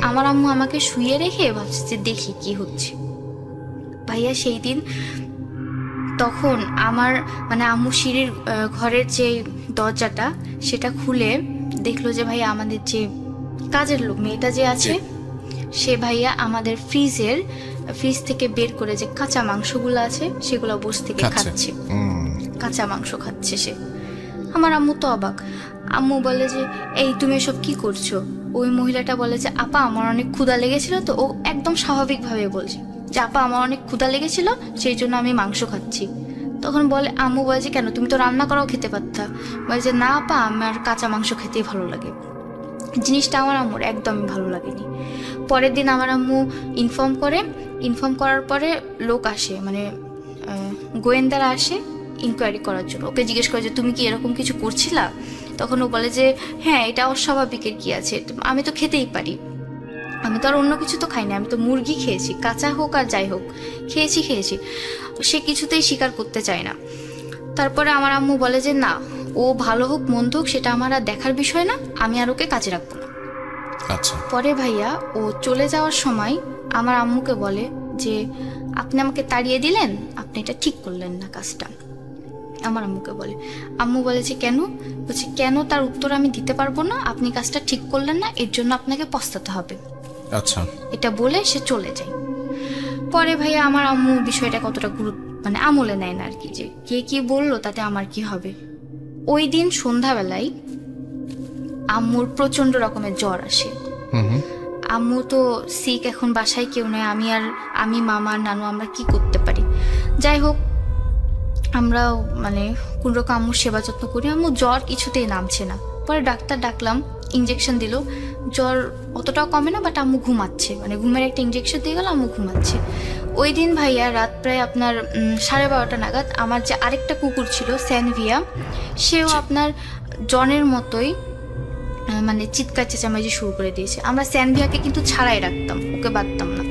আমার আম্মু আমাকে শুয়ে রেখে ভাবছে যে দেখি কি হচ্ছে। ভাইয়া সেই দিন তখন আমার মানে আম্মু সিঁড়ির ঘরের যে দরজাটা সেটা খুলে দেখলো যে ভাইয়া আমাদের যে কাজের লোক মেয়েটা যে আছে সে ভাইয়া আমাদের ফ্রিজ থেকে বের করে যে কাঁচা মাংসগুলো আছে সেগুলো বসে থেকে খাচ্ছে, কাঁচা মাংস খাচ্ছে সে। আমার আম্মু তো অবাক। আম্মু বলে যে এই তুমি এসব কি করছো? ওই মহিলাটা বলে যে আপা আমার অনেক ক্ষুধা লেগেছিল। তো ও একদম স্বাভাবিকভাবে বলছে যে আপা আমার অনেক ক্ষুধা লেগেছিল, সেই জন্য আমি মাংস খাচ্ছি। তখন বলে আম্মু বলে যে কেন, তুমি তো রান্না করাও খেতে পারতা। বলে যে না আপা, আমার কাঁচা মাংস খেতেই ভালো লাগে। জিনিসটা আমার আম্মুর একদমই ভালো লাগেনি। পরের দিন আমার আম্মু ইনফর্ম করার পরে লোক আসে, মানে গোয়েন্দারা আসে ইনকোয়ারি করার জন্য। ওকে জিজ্ঞেস করে যে তুমি কি এরকম কিছু করছিলা? তখন ও বলে যে হ্যাঁ, এটা অস্বাভাবিকের কি আছে, আমি তো খেতেই পারি, আমি তো আর অন্য কিছু তো খাই না, আমি তো মুরগি খেয়েছি, কাঁচা হোক আর যাই হোক খেয়েছি। সে কিছুতেই স্বীকার করতে চায় না। তারপরে আমার আম্মু বলে যে না, ও ভালো হোক মন্দ হোক সেটা আমার আর দেখার বিষয় না, আমি আর ওকে কাজে রাখবো না। আচ্ছা। পরে ভাইয়া ও চলে যাওয়ার সময় আমার আম্মুকে বলে যে আপনি আমাকে তাড়িয়ে দিলেন, আপনি এটা ঠিক করলেন না কাজটা। আমার আম্মুকে বলে, আম্মু বলেছে কেন? বলছে কেন তার উত্তর আমি দিতে পারবো না, আপনি কাজটা ঠিক করলেন না, এর জন্য আপনাকে পস্তাতে হবে। আচ্ছা। এটা বলে সে চলে যায়। পরে ভাইয়া আমার আম্মু বিষয়টা কতটা মানে আমলে নেয় না আর কি, যে কে কি বললো তাতে আমার কি হবে। ওই দিন সন্ধ্যাবেলায় আম্মুর প্রচন্ড রকমের জ্বর আসে। আম্মু তো সিক, এখন বাসায় কেউ নেই, আমি মামা নানু, আমরা কি করতে পারি? যাই হোক, আমরা মানে কোন রকম আম্মুর সেবা যত্ন করি। আম্মু জ্বর কিছুতেই নামছে না। পরে ডাক্তার ডাকলাম, ইঞ্জেকশন দিল, জ্বর অতটাও কমে না, বাট আম্মু ঘুমাচ্ছে, মানে ঘুমের একটা ইঞ্জেকশন দিয়ে গেল, আম্মু ঘুমাচ্ছে। ওই দিন ভাইয়া রাত প্রায় আপনার 12:30 নাগাদ আমার যে আরেকটা কুকুর ছিল স্যানভিয়া, সেও আপনার জনের মতোই মানে চিৎকার চেঁচামেচি শুরু করে দিয়েছে। আমরা স্যানভিয়াকে কিন্তু ছাড়াই রাখতাম, ওকে বাঁধতাম না।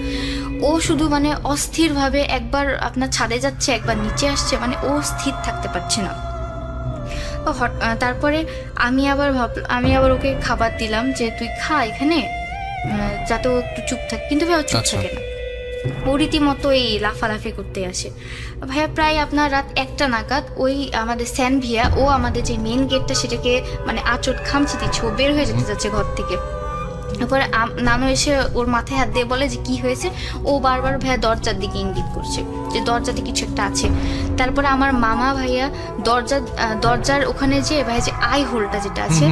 ও শুধু মানে অস্থিরভাবে একবার আপনার ছাদে যাচ্ছে, একবার নিচে আসছে, মানে ও স্থির থাকতে পারছে না। তারপরে আমি আবার ওকে খাবার দিলাম যে তুই খা এখানে, যাতে ও একটু চুপ থাকে, কিন্তু ভাই ও চুপ থাকে না, ও রীতিমতো এই লাফালাফি করতে আসে। ভাইয়া প্রায় আপনার রাত 1টা নাগাদ ওই আমাদের স্যানভিয়া, ও আমাদের যে মেন গেটটা সেটাকে মানে আঁচড় খামচি দিচ্ছে, ও বের হয়ে যেতে যাচ্ছে ঘর থেকে। তারপরে নানু এসে ওর মাথায় হাত দিয়ে বলে যে কি হয়েছে। ও বারবার ভাইয়া দরজার দিকে ইঙ্গিত করছে যে দরজাতে কিছু একটা আছে। তারপরে আমার মামা ভাইয়া দরজার ওখানে যে ভাইয়া যে আই হোলটা যেটা আছে,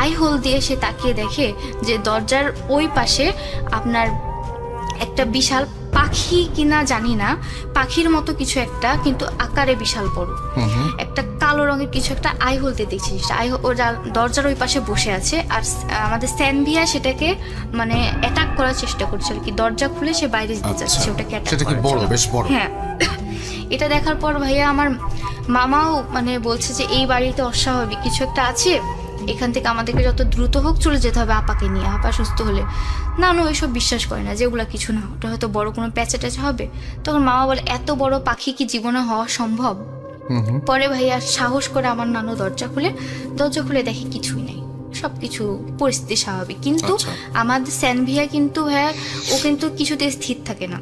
আই হোল দিয়ে সে তাকিয়ে দেখে যে দরজার ওই পাশে আপনার একটা বিশাল পাখি কিনা জানি না, পাখির মতো কিছু একটা, কিন্তু আকারে বিশাল বড় একটা কালো রঙের কিছু একটা আই হোলতে দেখছি। দরজার ওই পাশে বসে আছে, আর আমাদের স্যানভিয়া সেটাকে মানে অ্যাটাক করার চেষ্টা করছে আর কি। দরজা খুলে সে বাইরে যেতে চাচ্ছে, ওটাকে অ্যাটাক করার। হ্যাঁ, এটা দেখার পর ভাইয়া আমার মামাও মানে বলছে যে এই বাড়িতে অস্বাভাবিক কিছু একটা আছে, এখান থেকে আমাদেরকে যত দ্রুত হোক চলে যেতে হবে আপাকে নিয়ে, আপা সুস্থ হলে। নানু ওইসব বিশ্বাস করে না, যেগুলা কিছু না, ওটা হয়তো বড় কোনো প্যাচে ট্যাচে হবে। তখন মামা বলে এত বড় পাখি কি জীবনে হওয়া সম্ভব? পরে ভাইয়া সাহস করে আমার নানু দরজা খুলে দেখে কিছুই নেই, সবকিছু পরিস্থিতি স্বাভাবিক। কিন্তু আমাদের স্যানভিয়া কিন্তু ভাইয়া ও কিন্তু কিছুতে স্থির থাকে না।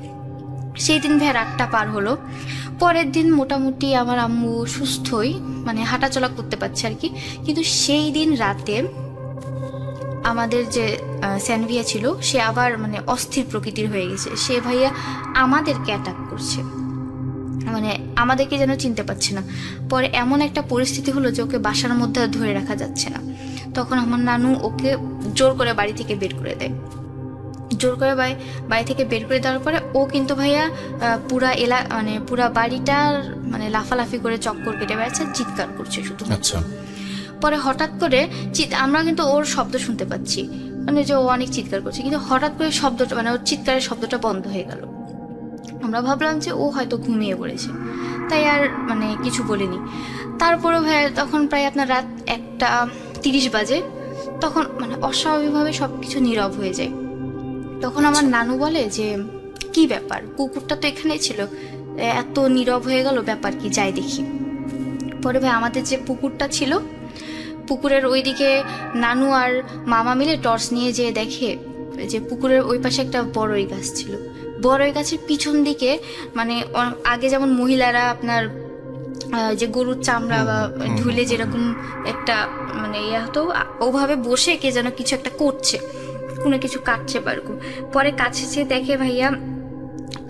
সেই দিন ভাইয়া রাতটা পার হলো। পরের দিন মোটামুটি আমার আম্মু সুস্থই, মানে হাঁটাচলা করতে পারছে আর কি। কিন্তু সেই দিন রাতে আমাদের যে স্যানভিয়া ছিল সে আবার মানে অস্থির প্রকৃতির হয়ে গেছে। সে ভাইয়া আমাদেরকে অ্যাটাক করছে, মানে আমাদেরকে যেন চিনতে পারছে না। পরে এমন একটা পরিস্থিতি হলো যে ওকে বাসার মধ্যে ধরে রাখা যাচ্ছে না। তখন আমার নানু ওকে জোর করে বাড়ি থেকে বের করে দেয়। জোর করে বাড়ি থেকে বের করে দেওয়ার পরে ও কিন্তু ভাইয়া পুরা বাড়িটার মানে লাফালাফি করে চক্কর কেটে বেড়াচ্ছে, চিৎকার করছে শুধু। পরে হঠাৎ করে আমরা কিন্তু ওর শব্দ শুনতে পাচ্ছি, মানে যে ও অনেক চিৎকার করছে, কিন্তু হঠাৎ করে শব্দটা মানে ওর চিৎকারের শব্দটা বন্ধ হয়ে গেল। আমরা ভাবলাম যে ও হয়তো ঘুমিয়ে পড়েছে, তাই আর মানে কিছু বলিনি। তারপরে ভাইয়া তখন প্রায় আপনার রাত 1:30 বাজে, তখন মানে অস্বাভাবিকভাবে সবকিছু নীরব হয়ে যায়। তখন আমার নানু বলে যে কি ব্যাপার, কুকুরটা তো এখানেই ছিল, এত নীরব হয়ে গেল, ব্যাপার কি, যাই দেখি। পরে ভাই আমাদের যে পুকুরটা ছিল, পুকুরের ওইদিকে নানু আর মামা মিলে টর্চ নিয়ে যেয়ে দেখে যে পুকুরের ওই পাশে একটা বড়ই গাছ ছিল। বড়ই গাছের পিছন দিকে মানে আগে যেমন মহিলারা আপনার যে গরুর চামড়া বা ধুলে যেরকম একটা মানে ইয়ে হতো, ওভাবে বসে কে যেন কিছু একটা করছে, কোনো কিছু কাটছে পারকু। পরে কাছে যেয়ে দেখে ভাইয়া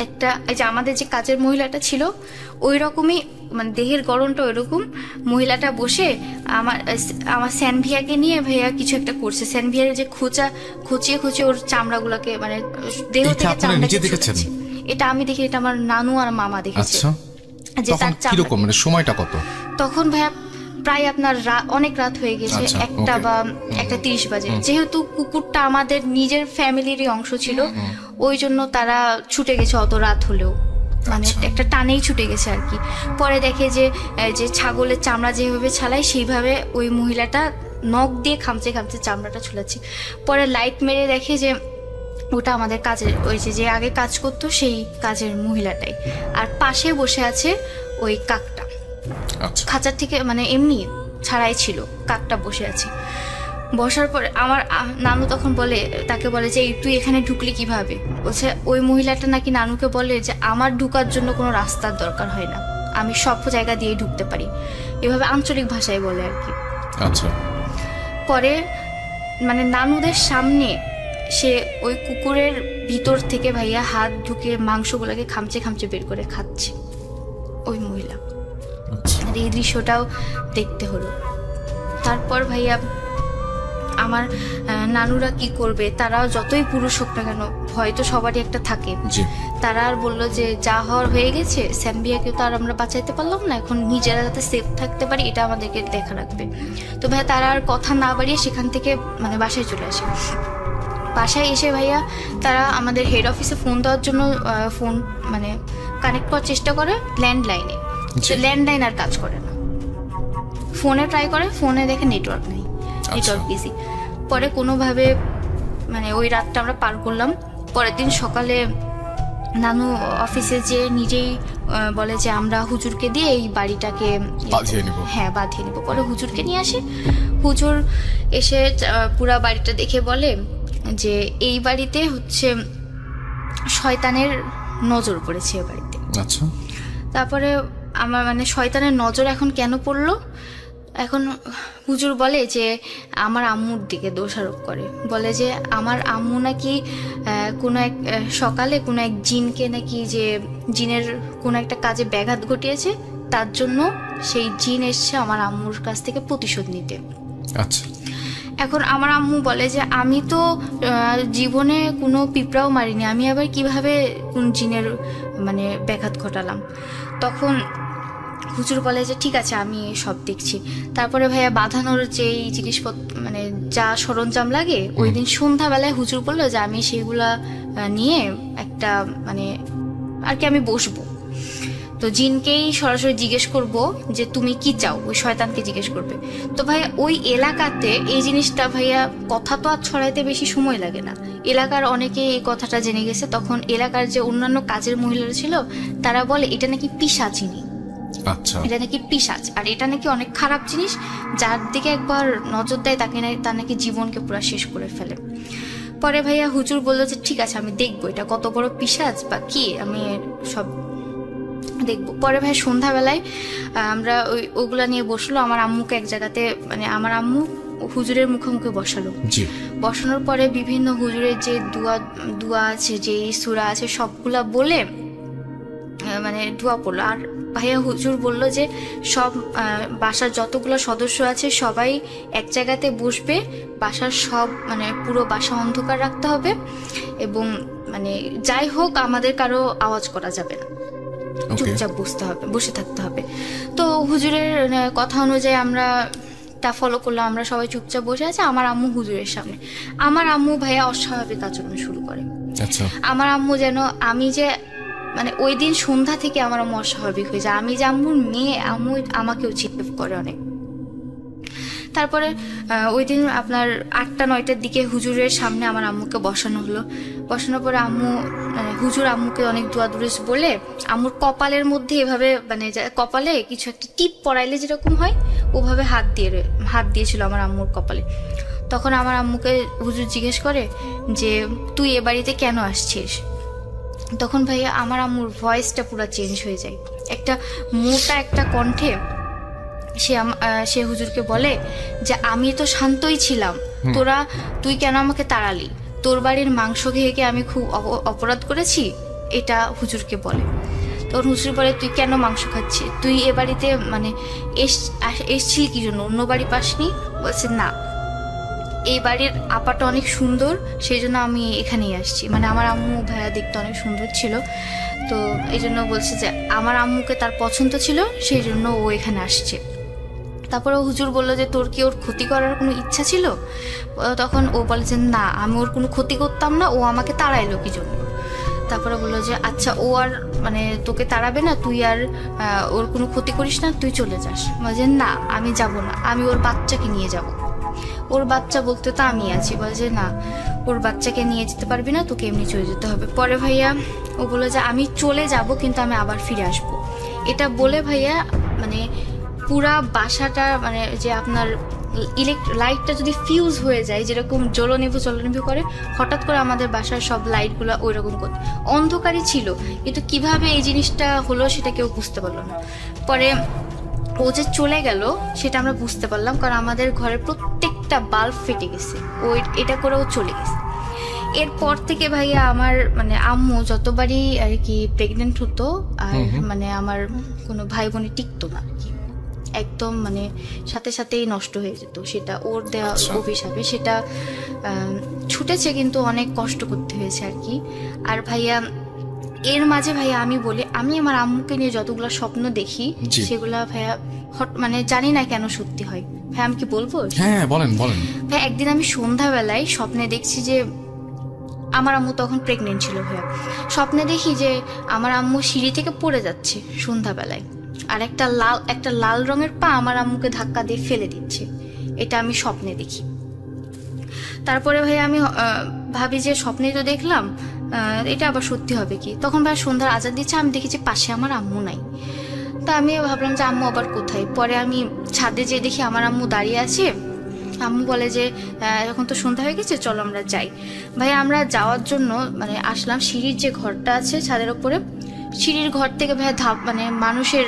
একটা, এই যে আমাদের যে কাজের মহিলাটা ছিল ওই রকমই, মানে দেহের গড়নটা ওইরকম, মহিলাটা বসে আমার স্যানভিয়াকে নিয়ে ভাইয়া কিছু একটা করছে। স্যানভিয়ার যে খুঁচিয়ে ওর চামড়াগুলোকে মানে দেহ থেকে চামড়া, এটা আমি দেখি, এটা আমার নানু আর মামা দেখেছে। যে তখন তার কিরকম, মানে সময়টা কত? তখন ভাইয়া প্রায় আপনার অনেক রাত হয়ে গেছে, আচ্ছা, 1টা বা 1:30 বাজে। যেহেতু কুকুরটা আমাদের নিজের ফ্যামিলিরই অংশ ছিল, ওই জন্য তারা ছুটে গেছে অত রাত হলেও, মানে একটা টানেই ছুটে গেছে আর কি। পরে দেখে যে ছাগলের চামড়া যেভাবে ছালাই সেইভাবে ওই মহিলাটা নখ দিয়ে খামচে খামচে চামড়াটা ছুলাচ্ছে। পরে লাইট মেরে দেখে যে ওটা আমাদের কাজের, ওই যে আগে কাজ করতো সেই কাজের মহিলাটাই, আর পাশে বসে আছে ওই কাকটা। খাঁচার থেকে মানে এমনি ছাড়াই ছিল, কাকটা বসে আছে। বসার পরে আমার নানু তখন বলে, তাকে বলে যে তুই এখানে ঢুকলি কিভাবে? বলছে ওই মহিলাটা নাকি নানুকে বলে যে আমার ঢুকার জন্য কোনো রাস্তার দরকার হয় না, আমি সব জায়গা দিয়ে ঢুকতে পারি, এভাবে আঞ্চলিক ভাষায় বলে আর কি। আচ্ছা। পরে মানে নানুদের সামনে সে ওই কুকুরের ভিতর থেকে ভাইয়া হাত ঢুকিয়ে মাংসগুলোকে খামচে খামচে বের করে খাচ্ছে ওই মহিলা। আর এই দৃশ্যটাও দেখতে হলো। তারপর ভাইয়া আমার নানুরা কি করবে, তারাও যতই পুরুষ হোক না কেন ভয় তো সবারই একটা থাকে। তারা আর বললো যে যা হওয়ার হয়ে গেছে, স্যাম্বিয়াকে তো আর আমরা বাঁচাইতে পারলাম না, এখন নিজেরা যাতে সেফ থাকতে পারি এটা আমাদেরকে দেখা রাখবে। তো ভাইয়া তারা আর কথা না বাড়িয়ে সেখান থেকে মানে বাসায় চলে আসে। বাসায় এসে ভাইয়া তারা আমাদের হেড অফিসে ফোন দেওয়ার জন্য ফোন মানে কানেক্ট করার চেষ্টা করে ল্যান্ডলাইনে, ল্যান্ডলাইন আর কাজ করে না। ফোনে ট্রাই করে, ফোনে দেখে নেটওয়ার্ক নেই, নেটওয়ার্ক বিজি। পরে কোনোভাবে মানে ওই রাতটা আমরা পার করলাম। পরের দিন সকালে নানু অফিসে যে নিজেই বলে যে আমরা হুজুরকে দিয়ে এই বাড়িটাকে বাঁধিয়ে নিব। পরে হুজুরকে নিয়ে আসে। হুজুর এসে পুরা বাড়িটা দেখে বলে যে এই বাড়িতে হচ্ছে শয়তানের নজর পড়েছে এ বাড়িতে। আচ্ছা। তারপরে আমার মানে শয়তানের নজর এখন কেন পড়লো, এখন হুজুর বলে যে আমার আম্মুর দিকে দোষারোপ করে, বলে যে আমার আম্মু নাকি কোনো এক সকালে কোনো এক জিনকে নাকি, যে জিনের কোনো একটা কাজে ব্যাঘাত ঘটিয়েছে, তার জন্য সেই জিন এসছে আমার আম্মুর কাছ থেকে প্রতিশোধ নিতে। আচ্ছা। এখন আমার আম্মু বলে যে আমি তো জীবনে কোনো পিঁপড়াও মারিনি, আমি আবার কিভাবে কোন জিনের মানে ব্যাঘাত ঘটালাম। তখন হুজুর বলে যে ঠিক আছে আমি সব দেখছি। তারপরে ভাইয়া বাঁধানোর যেই জিনিসপত্র মানে যা সরঞ্জাম লাগে, ওই দিন সন্ধ্যাবেলায় হুজুর বললো যে আমি সেগুলা নিয়ে একটা মানে আর কি আমি বসবো। তো জিনকেই সরাসরি জিজ্ঞেস করব যে তুমি কি চাও, ওই শয়তানকে জিজ্ঞেস করবে। তো ভাইয়া ওই এলাকাতে এই জিনিসটা ভাইয়া কথা তো আর ছড়াইতে বেশি সময় লাগে না, এলাকার অনেকে এই কথাটা জেনে গেছে। তখন এলাকার যে অন্যান্য কাজের মহিলারা ছিল তারা বলে এটা নাকি পিশাচিনী, আচ্ছা, এটা নাকি পিশাচ, আর এটা নাকি অনেক খারাপ জিনিস, যার দিকে একবার নজর দেয় তাকে তার নাকি জীবনকে পুরো শেষ করে ফেলে। পরে ভাইয়া হুজুর বললো যে ঠিক আছে আমি দেখবো এটা কত বড় পিশাচ বা কি, আমি সব দেখবো। পরে ভাই সন্ধ্যাবেলায় আমরা ওগুলা নিয়ে বসলো। আমার আম্মুকে এক জায়গাতে মানে আমার আম্মু হুজুরের মুখে বসালো। বসানোর পরে বিভিন্ন হুজুরের যে দুয়া আছে, যে সূরা আছে, সবগুলা বলে মানে দোয়া পড়লো। আর ভাইয়া হুজুর বললো যে সব বাসার যতগুলো সদস্য আছে সবাই এক জায়গাতে বসবে, বাসার সব মানে পুরো বাসা অন্ধকার রাখতে হবে, এবং মানে যাই হোক আমাদের কারো আওয়াজ করা যাবে না, চুপচাপ বসে থাকতে হবে। তো হুজুরের কথা অনুযায়ী আমরা তা ফলো করলাম, আমরা সবাই চুপচাপ বসে আছি। আমার আম্মু হুজুরের সামনে, আমার আম্মু ভাইয়া অস্বাভাবিক আচরণ শুরু করে। আমার আম্মু যেন আমি যে মানে ওই দিন সন্ধ্যা থেকে আমার আম্মু অস্বাভাবিক হয়ে যায়, আমি যে আম্মুর মেয়ে, আম্মু আমাকেও চিৎকার করে অনেক। তারপরে ওই দিন আপনার 8টা-9টার দিকে হুজুরের সামনে আমার আম্মুকে বসানো হলো। বসানোর পরে আম্মু হুজুর আম্মুকে অনেক দোয়া দুরুস বলে আম্মুর কপালের মধ্যে এভাবে মানে কপালে কিছু একটা টিপ পরাইলে যেরকম হয় ওভাবে হাত দিয়েছিল আমার আম্মুর কপালে। তখন আমার আম্মুকে হুজুর জিজ্ঞেস করে যে তুই এ বাড়িতে কেন আসছিস? তখন ভাইয়া আমার আম্মুর ভয়েসটা পুরো চেঞ্জ হয়ে যায়, একটা মোটা একটা কণ্ঠে সে হুজুরকে বলে যে আমি তো শান্তই ছিলাম, তুই কেন আমাকে তাড়ালি? তোর বাড়ির মাংস খেয়ে কি আমি খুব অপরাধ করেছি? এটা হুজুরকে বলে। তখন হুজুর বলে তুই কেন মাংস খাচ্ছিস? তুই এ বাড়িতে মানে এসছিলি কি জন্য? অন্য বাড়ি পাসনি? বলছে না। এই বাড়ির আপাটা অনেক সুন্দর, সেই জন্য আমি এখানেই আসছি। মানে আমার আম্মু ভাইয়া দেখতে অনেক সুন্দর ছিল, তো এই জন্য বলছে যে আমার আম্মুকে তার পছন্দ ছিল, সেই জন্য ও এখানে আসছে। তারপরে হুজুর বললো যে তোর কি ওর ক্ষতি করার কোনো ইচ্ছা ছিল? তখন ও বলে যে না, আমি ওর কোনো ক্ষতি করতাম না, ও আমাকে তাড়াইলো কি জন্য। তারপরে বললো যে আচ্ছা ও আর মানে তোকে তাড়াবে না, তুই আর ওর কোনো ক্ষতি করিস না, তুই চলে যাস। বলে না আমি যাব না, আমি ওর বাচ্চাকে নিয়ে যাব। ওর বাচ্চা বলতে তো আমি আছি। বলে যে না, ওর বাচ্চাকে নিয়ে যেতে পারবি না, তোকে এমনি চলে যেতে হবে। পরে ভাইয়া ও বললো যে আমি চলে যাব, কিন্তু আমি আবার ফিরে আসবো। এটা বলে ভাইয়া মানে পুরা বাসাটা মানে যে আপনার লাইটটা যদি ফিউজ হয়ে যায়, যেরকম জ্বলনিভু করে, হঠাৎ করে আমাদের বাসার সব লাইটগুলো ওই রকম করতে অন্ধকারই ছিল, কিন্তু কিভাবে এই জিনিসটা হলো সেটা কেউ বুঝতে পারলো না। পরে ও যে চলে গেল সেটা আমরা বুঝতে পারলাম, কারণ আমাদের ঘরের প্রত্যেকটা বাল্ব ফেটে গেছে, ও এটা করেও চলে গেছে। এরপর থেকে ভাইয়া আমার মানে আম্মু যতবারই আর কি প্রেগনেন্ট হতো, আর মানে আমার কোনো ভাই বোনে টিকতো না আর কি, একদম মানে সাথে সাথেই নষ্ট হয়ে যেত। সেটা ওর দেওয়া অভিশাপে, সেটা ছুটেছে, কিন্তু অনেক কষ্ট করতে হয়েছে আর কি। আর ভাইয়া এর মাঝে ভাইয়া আমি বলি, আমি আমার আম্মুকে নিয়ে যতগুলো স্বপ্ন দেখি সেগুলা ভাইয়া মানে জানি না কেন সত্যি হয়। ভাই আমি কি বলবো? হ্যাঁ বলেন বলেন। ভাই একদিন আমি সন্ধ্যাবেলায় স্বপ্নে দেখছি যে আমার আম্মু তখন প্রেগনেন্ট ছিল। ভাইয়া স্বপ্নে দেখি যে আমার আম্মু সিঁড়ি থেকে পড়ে যাচ্ছে সন্ধ্যাবেলায়, আর একটা লাল রঙের পা আমার আম্মুকে ধাক্কা দিয়ে ফেলে দিচ্ছে। এটা আমি স্বপ্নে দেখি। তারপরে ভাই আমি ভাবি যে স্বপ্নেই তো দেখলাম, এটা আবার সত্যি হবে কি। তখন ভাই সন্ধ্যার আজান দিচ্ছে, আমি দেখি যে পাশে আমার আম্মু নাই। তা আমি ভাবলাম যে আম্মু আবার কোথায়। পরে আমি ছাদে যেয়ে দেখি আমার আম্মু দাঁড়িয়ে আছে। আম্মু বলে যে এখন তো সন্ধ্যা হয়ে গেছে, চলো আমরা যাই। ভাই আমরা যাওয়ার জন্য মানে আসলাম, সিঁড়ির যে ঘরটা আছে ছাদের ওপরে, সিঁড়ির ঘর থেকে ভাই মানে মানুষের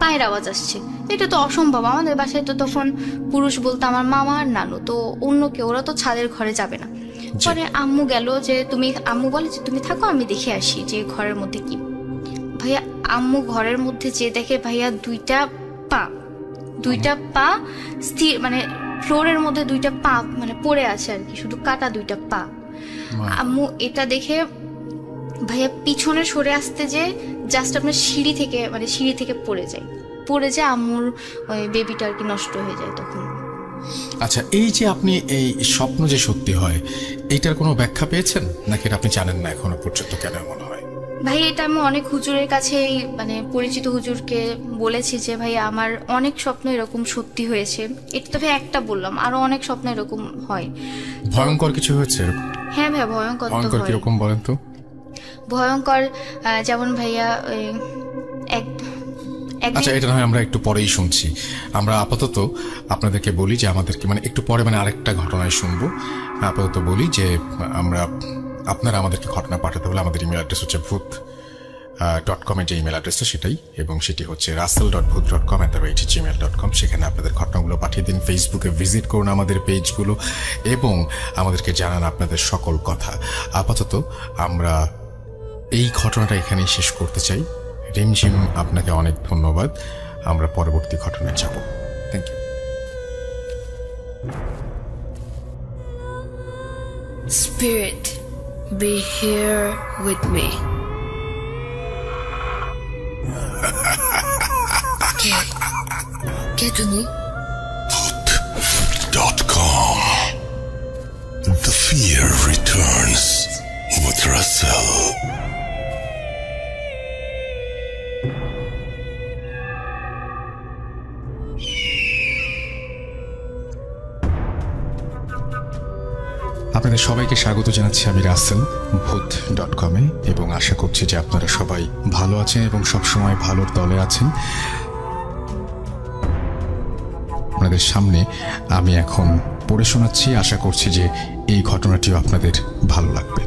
পায়ের আওয়াজ আসছে। এটা তো অসম্ভব, আমাদের বাসায় তো তখন পুরুষ বলতে আমার মামা আর নানু, তো অন্য কেউ, ওরা তো ছাদের ঘরে যাবে না। পরে আম্মু গেল যে আম্মু বলে যে তুমি থাকো, আমি দেখে আসি যে ঘরের মধ্যে কি। ভাইয়া আম্মু ঘরের মধ্যে যে দেখে ভাইয়া দুইটা পা স্থির, মানে ফ্লোরের মধ্যে দুইটা পা মানে পড়ে আছে আর কি, শুধু কাটা দুইটা পা। আম্মু এটা দেখে ভাইয়া পিছনে সরে আসতে যে জাস্ট আপনার সিঁড়ি থেকে পড়ে যায় আম্মুর ওই বেবিটা আর কি নষ্ট হয়ে যায় তখন। আচ্ছা, এই যে আপনি এই স্বপ্ন যে সত্যি হয়, এইটার কোনো ব্যাখ্যা পেয়েছেন নাকি আপনি জানেন না এখনো পর্যন্ত কেন মনে হয়? ভাই এটা আমি অনেক হুজুরের কাছে মানে পরিচিত হুজুরকে বলেছি যে ভাই আমার অনেক স্বপ্ন এরকম সত্যি হয়েছে। এটা তো ভাই একটা বললাম, আরো অনেক স্বপ্ন এরকম হয়। ভয়ঙ্কর কিছু হয়েছে? হ্যাঁ ভাই ভয়ঙ্কর তো হয়। কিরকম বলেন তো? ভয়ঙ্কর যেমন ভাইয়া আচ্ছা, এটা নয় আমরা একটু পরেই শুনছি। আমরা আপাতত আপনাদেরকে বলি যে আমাদেরকে মানে একটু পরে মানে আরেকটা ঘটনায় শুনবো। আপাতত বলি যে আপনারা আমাদেরকে ঘটনা পাঠাতে হলে আমাদের ইমেল অ্যাড্রেস হচ্ছে ভূত.com যে ইমেল অ্যাড্রেসটা সেটাই, এবং সেটি হচ্ছে russell.booth.com@gmail.com। সেখানে আপনাদের ঘটনাগুলো পাঠিয়ে দিন। ফেসবুকে ভিজিট করুন আমাদের পেজগুলো এবং আমাদেরকে জানান আপনাদের সকল কথা। আপাতত আমরা এই ঘটনাটা এখানেই শেষ করতে চাই। রিমঝিম, আপনাকে অনেক ধন্যবাদ। আমরা পরবর্তী ঘটনায় যাব। Thank you. Spirit, be here with me. Get to me. Voot.com. The fear returns with Russell. আপনাদের সবাইকে স্বাগত জানাচ্ছি আমি রাসেল ভূত.com-এ, এবং আশা করছি যে আপনারা সবাই ভালো আছেন এবং সবসময় ভালোর দলে আছেন। আপনাদের সামনে আমি এখন পড়ে শোনাচ্ছি, আশা করছি যে এই ঘটনাটিও আপনাদের ভালো লাগবে।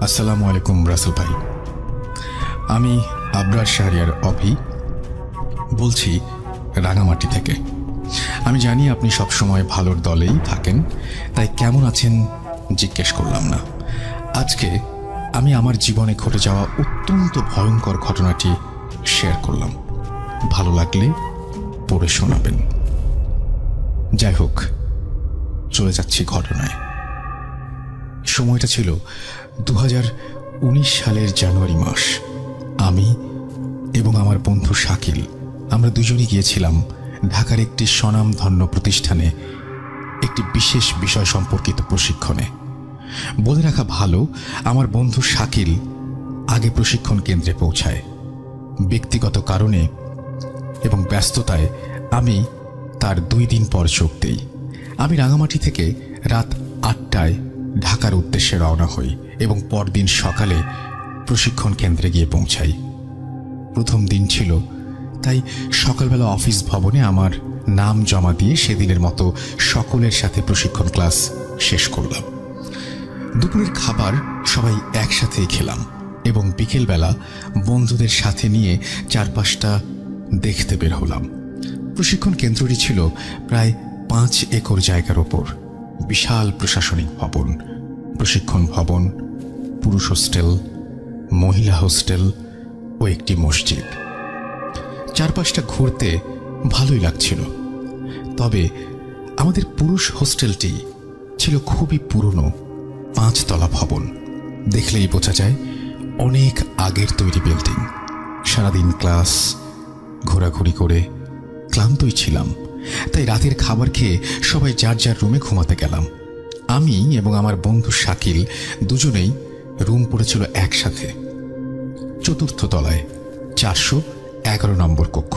আসসালামু আলাইকুম রাসেল ভাই, আমি আবরার শাহরিয়ার অভি বলছি রাঙামাটি থেকে। আমি জানি আপনি সবসময় ভালোর দলেই থাকেন, তাই কেমন আছেন জিজ্ঞেস করলাম না। আজকে আমি আমার জীবনে ঘটে যাওয়া অত্যন্ত ভয়ঙ্কর ঘটনাটি শেয়ার করলাম। ভালো লাগলে পড়ে শোনাবেন। যাই হোক, চলে যাচ্ছি ঘটনায়। সময়টা ছিল 2019 সালের জানুয়ারি মাস। আমি এবং আমার বন্ধু শাকিল, আমরা দুজনই গিয়েছিলাম ঢাকার একটি স্বনামধন্য প্রতিষ্ঠানে একটি বিশেষ বিষয় সম্পর্কিত প্রশিক্ষণে। বলে রাখা ভালো, আমার বন্ধু শাকিল আগে প্রশিক্ষণ কেন্দ্রে পৌঁছায়। ব্যক্তিগত কারণে এবং ব্যস্ততায় আমি তার 2 দিন পর যোগ দেই। আমি রাঙামাটি থেকে রাত 8টায় ঢাকার উদ্দেশ্যে রওনা হই এবং পরদিন সকালে প্রশিক্ষণ কেন্দ্রে গিয়ে পৌঁছাই। প্রথম দিন ছিল, তাই সকালবেলা অফিস ভবনে আমার নাম জমা দিয়ে সেদিনের মতো সকলের সাথে প্রশিক্ষণ ক্লাস শেষ করলাম। দুপুরের খাবার সবাই একসাথেই খেলাম এবং বিকেলবেলা বন্ধুদের সাথে নিয়ে চারপাশটা দেখতে বের হলাম। প্রশিক্ষণ কেন্দ্রটি ছিল প্রায় 5 একর জায়গার ওপর। বিশাল প্রশাসনিক ভবন, প্রশিক্ষণ ভবন, পুরুষ হোস্টেল, মহিলা হোস্টেল ও একটি মসজিদ। চারপাশটা ঘুরতে ভালোই লাগছিল। তবে আমাদের পুরুষ হোস্টেলটি ছিল খুবই পুরনো 5 তলা ভবন। দেখলেই বোঝা যায় অনেক আগের তৈরি বিল্ডিং। সারাদিন ক্লাস ঘোরাঘুরি করে ক্লান্তই ছিলাম, তাই রাতের খাবার খেয়ে সবাই যার যার রুমে ঘুমাতে গেলাম। আমি এবং আমার বন্ধু শাকিল দুজনেই রুম পড়েছিল একসাথে, 4র্থ তলায়, 411 নম্বর কক্ষ।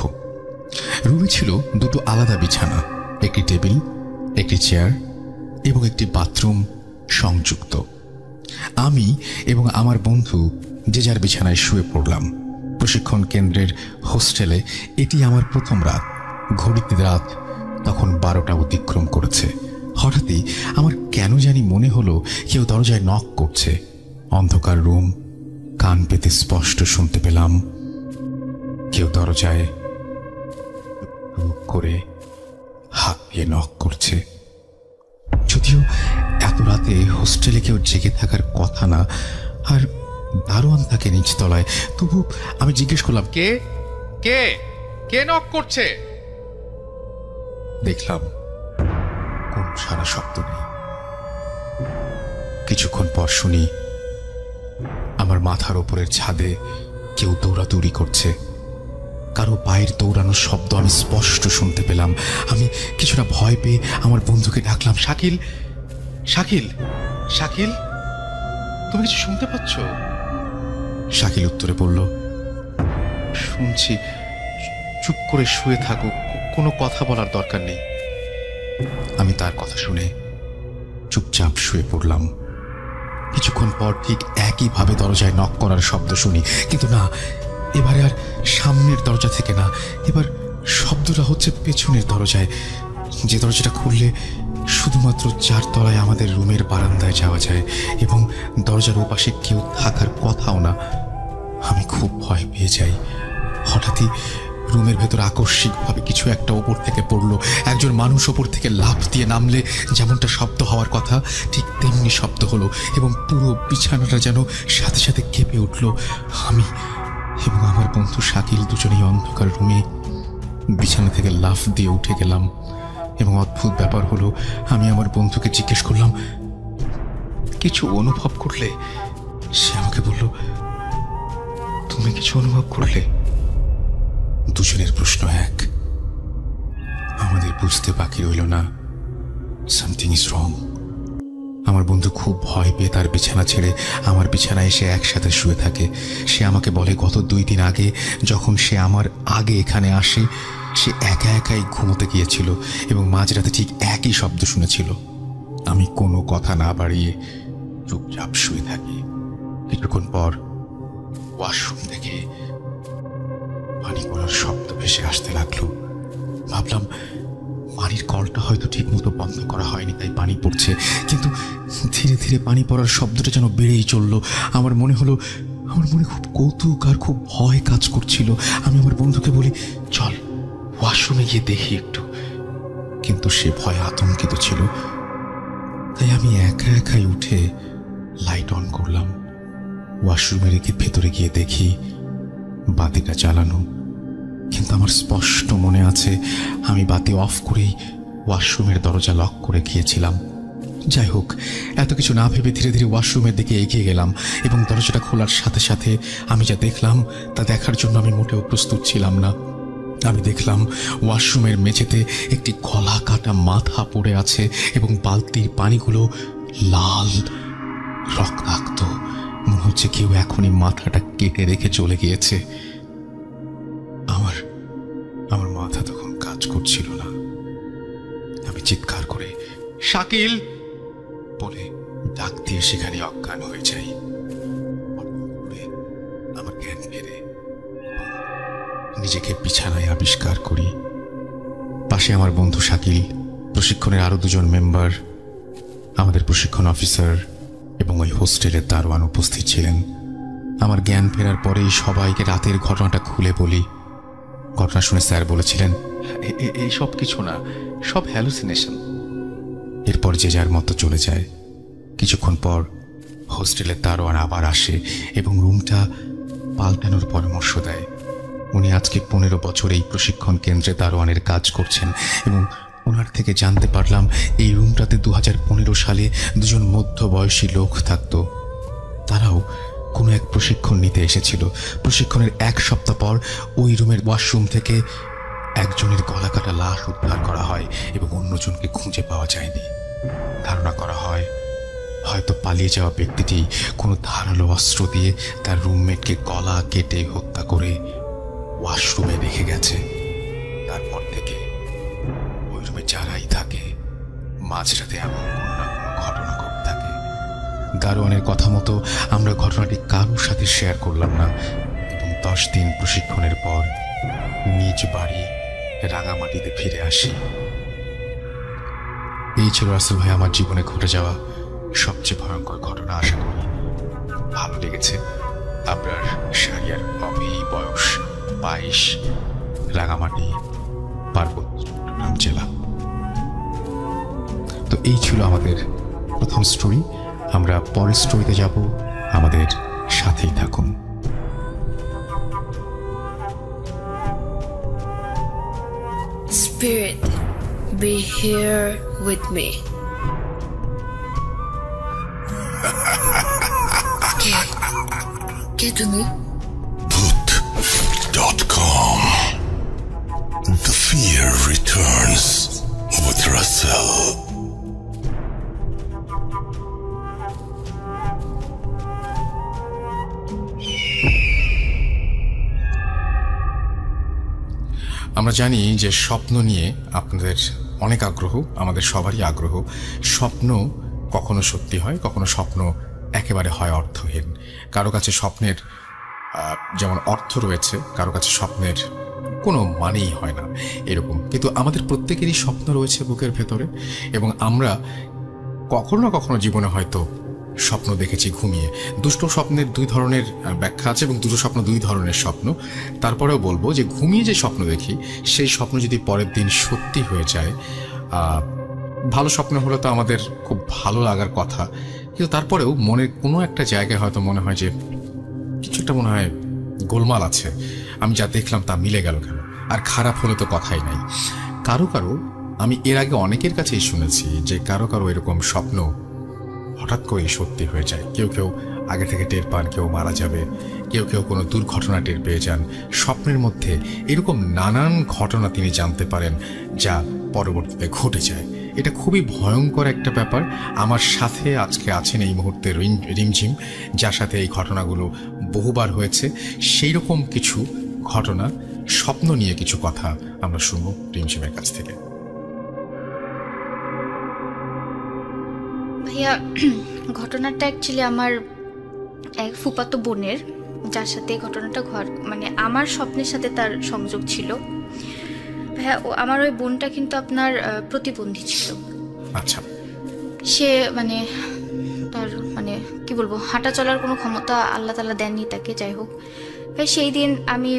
রুমে ছিল 2টো আলাদা বিছানা, একটি টেবিল, একটি চেয়ার এবং একটি বাথরুম সংযুক্ত। আমি এবং আমার বন্ধু যে যার বিছানায় শুয়ে পড়লাম। প্রশিক্ষণ কেন্দ্রের হোস্টেলে এটি আমার প্রথম রাত। ঘড়িতে রাত তখন 12টা অতিক্রম করেছে। হঠাৎই আমার কেন জানি মনে হলো কেউ দরজায় নক করছে। অন্ধকার রুম, কান পেতে স্পষ্ট শুনতে পেলাম কেউ দরজায় করে হাত দিয়ে নক করছে। যদিও এত রাতে হোস্টেলে কেউ জেগে থাকার কথা না, আর দারোয়ান থাকে নিচতলায়, তবু আমি জিজ্ঞেস করলাম, কে কে কে নক করছে? দেখলাম কোন সারা শব্দ নেই। কিছুক্ষণ পর শুনি আমার মাথার উপরের ছাদে কেউ দৌড়াদৌড়ি করছে। কারো পায়ের দৌড়ানোর শব্দ আমি স্পষ্ট শুনতে পেলাম। আমি কিছুটা ভয় পেয়ে আমার বন্ধুকে ডাকলাম, শাকিল, শাকিল, শাকিল, তুমি কিছু শুনতে পাচ্ছ? শাকিল উত্তরে বলল, শুনছি, চুপ করে শুয়ে থাকো, কোনো কথা বলার দরকার নেই। আমি তার কথা শুনে চুপচাপ শুয়ে পড়লাম। কিছুক্ষণ পর ঠিক একইভাবে দরজায় নক করার শব্দ শুনি, কিন্তু না, এবারে আর সামনের দরজা থেকে না, এবার শব্দটা হচ্ছে পেছনের দরজায়, যে দরজাটা খুললে শুধুমাত্র 4 তলায় আমাদের রুমের বারান্দায় যাওয়া যায় এবং দরজার ওপাশে কেউ থাকার কথাও না। আমি খুব ভয় পেয়ে যাই। হঠাৎই রুমের ভেতর আকস্মিকভাবে কিছু একটা ওপর থেকে পড়লো। একজন মানুষ ওপর থেকে লাফ দিয়ে নামলে যেমনটা শব্দ হওয়ার কথা ঠিক তেমনি শব্দ হলো এবং পুরো বিছানাটা যেন সাথে সাথে কেঁপে উঠল। আমি এবং আমার বন্ধু শাকিল দুজনেই অন্ধকার রুমে বিছানা থেকে লাফ দিয়ে উঠে গেলাম এবং অদ্ভুত ব্যাপার হলো, আমি আমার বন্ধুকে জিজ্ঞেস করলাম, কিছু অনুভব করলে? সে আমাকে বলল, তুমি কিছু অনুভব করলে? দুজনের প্রশ্ন এক। আমাদের বুঝতে বাকি রইল না, সামথিং ইজ রং। আমার বন্ধু খুব ভয় পেয়ে তার বিছানা ছেড়ে আমার বিছানায় এসে একসাথে শুয়ে থাকে। সে আমাকে বলে, গত 2 দিন আগে যখন সে আমার আগে এখানে আসে, সে একা একাই ঘুমোতে গিয়েছিল এবং মাঝরাতে ঠিক একই শব্দ শুনেছিল। আমি কোনো কথা না বাড়িয়ে চুপচাপ শুয়ে থাকি। কিছুক্ষণ পর ওয়াশরুম থেকে পানি পড়ার শব্দ ভেসে আসতে লাগলো। ভাবলাম পানির কলটা হয়তো ঠিক মতো বন্ধ করা হয়নি, তাই পানি পড়ছে, কিন্তু ধীরে ধীরে পানি পড়ার শব্দটা যেন বেড়েই চললো। আমার মনে হলো, আমার মনে খুব কৌতুক আর খুব ভয় কাজ করছিল। আমি আমার বন্ধুকে বলি, চল ওয়াশরুমে গিয়ে দেখি একটু, কিন্তু সে ভয়ে আতঙ্কিত ছিল। তাই আমি একা একাই উঠে লাইট অন করলাম। ওয়াশরুমে রেখে ভেতরে গিয়ে দেখি বাতিটা জ্বালানো কিন্তু আমার স্পষ্ট মনে আছে আমি বাতি অফ করেই ওয়াশরুমের দরজা লক করে গিয়েছিলাম। যাই হোক, এত কিছু না ভেবে ধীরে ধীরে ওয়াশরুমের দিকে এগিয়ে গেলাম এবং দরজাটা খোলার সাথে সাথে আমি যা দেখলাম তা দেখার জন্য আমি মোটেও প্রস্তুত ছিলাম না। আমি দেখলাম ওয়াশরুমের মেঝেতে একটি গলা কাটা মাথা পড়ে আছে এবং বালতির পানিগুলো লাল রক্তাক্ত। মনে হচ্ছে কেউ এখনই মাথাটা কেটে রেখে চলে গিয়েছে। আমার মাথা তখন কাজ করছিল না। আমি চিৎকার করে শাকিল বলে ডাক দিয়ে সেখানে অজ্ঞান হয়ে যাই। আমার জ্ঞান ফেরে, নিজেকে বিছানায় আবিষ্কার করি। পাশে আমার বন্ধু শাকিল, প্রশিক্ষণের আরো 2 জন মেম্বার, আমাদের প্রশিক্ষণ অফিসার এবং ওই হোস্টেলের দারোয়ান উপস্থিত ছিলেন। আমার জ্ঞান ফেরার পরেই সবাইকে রাতের ঘটনাটা খুলে বলি। ঘটনা শুনে স্যার বলেছিলেন, এই সব কিছু না, সব হ্যালুসিনেশন। এরপর যে যার মতো চলে যায়। কিছুক্ষণ পর হোস্টেলের দারোয়ান আবার আসে এবং রুমটা পাল্টানোর পরামর্শ দেয়। উনি আজকে 15 বছর এই প্রশিক্ষণ কেন্দ্রে দারোয়ানের কাজ করছেন এবং ওনার থেকে জানতে পারলাম এই রুমটাতে 2015 সালে 2 জন মধ্যবয়সী লোক থাকত। তারাও কোনো এক প্রশিক্ষণ নিতে এসেছিল। প্রশিক্ষণের 1 সপ্তাহ পর ওই রুমের ওয়াশরুম থেকে একজনের গলা কাটা লাশ উদ্ধার করা হয় এবং অন্যজনকে খুঁজে পাওয়া যায়নি। ধারণা করা হয় হয়তো পালিয়ে যাওয়া ব্যক্তিটি কোনো ধারালো অস্ত্র দিয়ে তার রুমমেটকে গলা কেটে হত্যা করে ওয়াশরুমে রেখে গেছে। তারপর থেকে ওই রুমে যারাই থাকে মাঝরাতে এমন কোনো না কোনো ঘটনা ঘটে থাকে। দারোয়ানের কথা মতো আমরা ঘটনাটি কারোর সাথে শেয়ার করলাম না এবং 10 দিন প্রশিক্ষণের পর নিজ বাড়ি রাঙামাটিতে ফিরে আসি। এই ছিল রাসেল ভাই আমার জীবনে ঘটে যাওয়া সবচেয়ে ভয়ঙ্কর ঘটনা। আশা করি ভালো লেগেছে। আপনার শাহরিয়ার অভি, বয়স 22, রাঙামাটি, পার্বত্য চট্টগ্রাম জেলা। তো এই ছিল আমাদের প্রথম স্টোরি। আমরা পরের স্টোরিতে যাব, আমাদের সাথেই থাকুন। Spirit, be here with me. ¿Qué তুমি? Put.com. The fear returns with Russell. আমরা জানি যে স্বপ্ন নিয়ে আপনাদের অনেক আগ্রহ, আমাদের সবারই আগ্রহ। স্বপ্ন কখনো সত্যি হয়, কখনো স্বপ্ন একেবারে হয় অর্থহীন। কারো কাছে স্বপ্নের যেমন অর্থ রয়েছে, কারো কাছে স্বপ্নের কোনো মানেই হয় না এরকম। কিন্তু আমাদের প্রত্যেকেরই স্বপ্ন রয়েছে বুকের ভেতরে এবং আমরা কখনো না কখনো জীবনে হয়তো স্বপ্ন দেখেছি ঘুমিয়ে। দুটো স্বপ্নের 2 ধরনের ব্যাখ্যা আছে এবং দুটো স্বপ্ন 2 ধরনের স্বপ্ন। তারপরেও বলবো যে ঘুমিয়ে যে স্বপ্ন দেখি সেই স্বপ্ন যদি পরের দিন সত্যি হয়ে যায়, ভালো স্বপ্ন হলে তো আমাদের খুব ভালো লাগার কথা, কিন্তু তারপরেও মনের কোনো একটা জায়গায় হয়তো মনে হয় যে কিছু একটা মনে হয় গোলমাল আছে, আমি যা দেখলাম তা মিলে গেল কেন। আর খারাপ হলে তো কথাই নাই। কারো কারো আমি এর আগে অনেকের কাছেই শুনেছি যে কারো কারো এরকম স্বপ্ন হঠাৎ করেই সত্যি হয়ে যায়। কেউ কেউ আগে থেকে টের পান কেউ মারা যাবে, কেউ কেউ কোনো দুর্ঘটনা টের পেয়ে যান। স্বপ্নের মধ্যে এরকম নানান ঘটনা তিনি জানতে পারেন যা পরবর্তীতে ঘটে যায়। এটা খুবই ভয়ঙ্কর একটা ব্যাপার। আমার সাথে আজকে আছেন এই মুহূর্তে রিমঝিম, যার সাথে এই ঘটনাগুলো বহুবার হয়েছে। সেই রকম কিছু ঘটনা, স্বপ্ন নিয়ে কিছু কথা আমরা শুনবো রিমঝিমের কাছ থেকে। ভাইয়া, ঘটনাটা অ্যাকচুয়ালি আমার এক ফুফাতো বোনের, যার সাথে ঘটনাটা মানে আমার স্বপ্নের সাথে তার সংযোগ ছিল। ভাইয়া, আমার ওই বোনটা কিন্তু আপনার প্রতিবন্ধী ছিল। আচ্ছা। সে মানে তার মানে কি বলবো, হাঁটা চলার কোনো ক্ষমতা আল্লাহ তাআলা দেননি তাকে। যাই হোক, সেই দিন আমি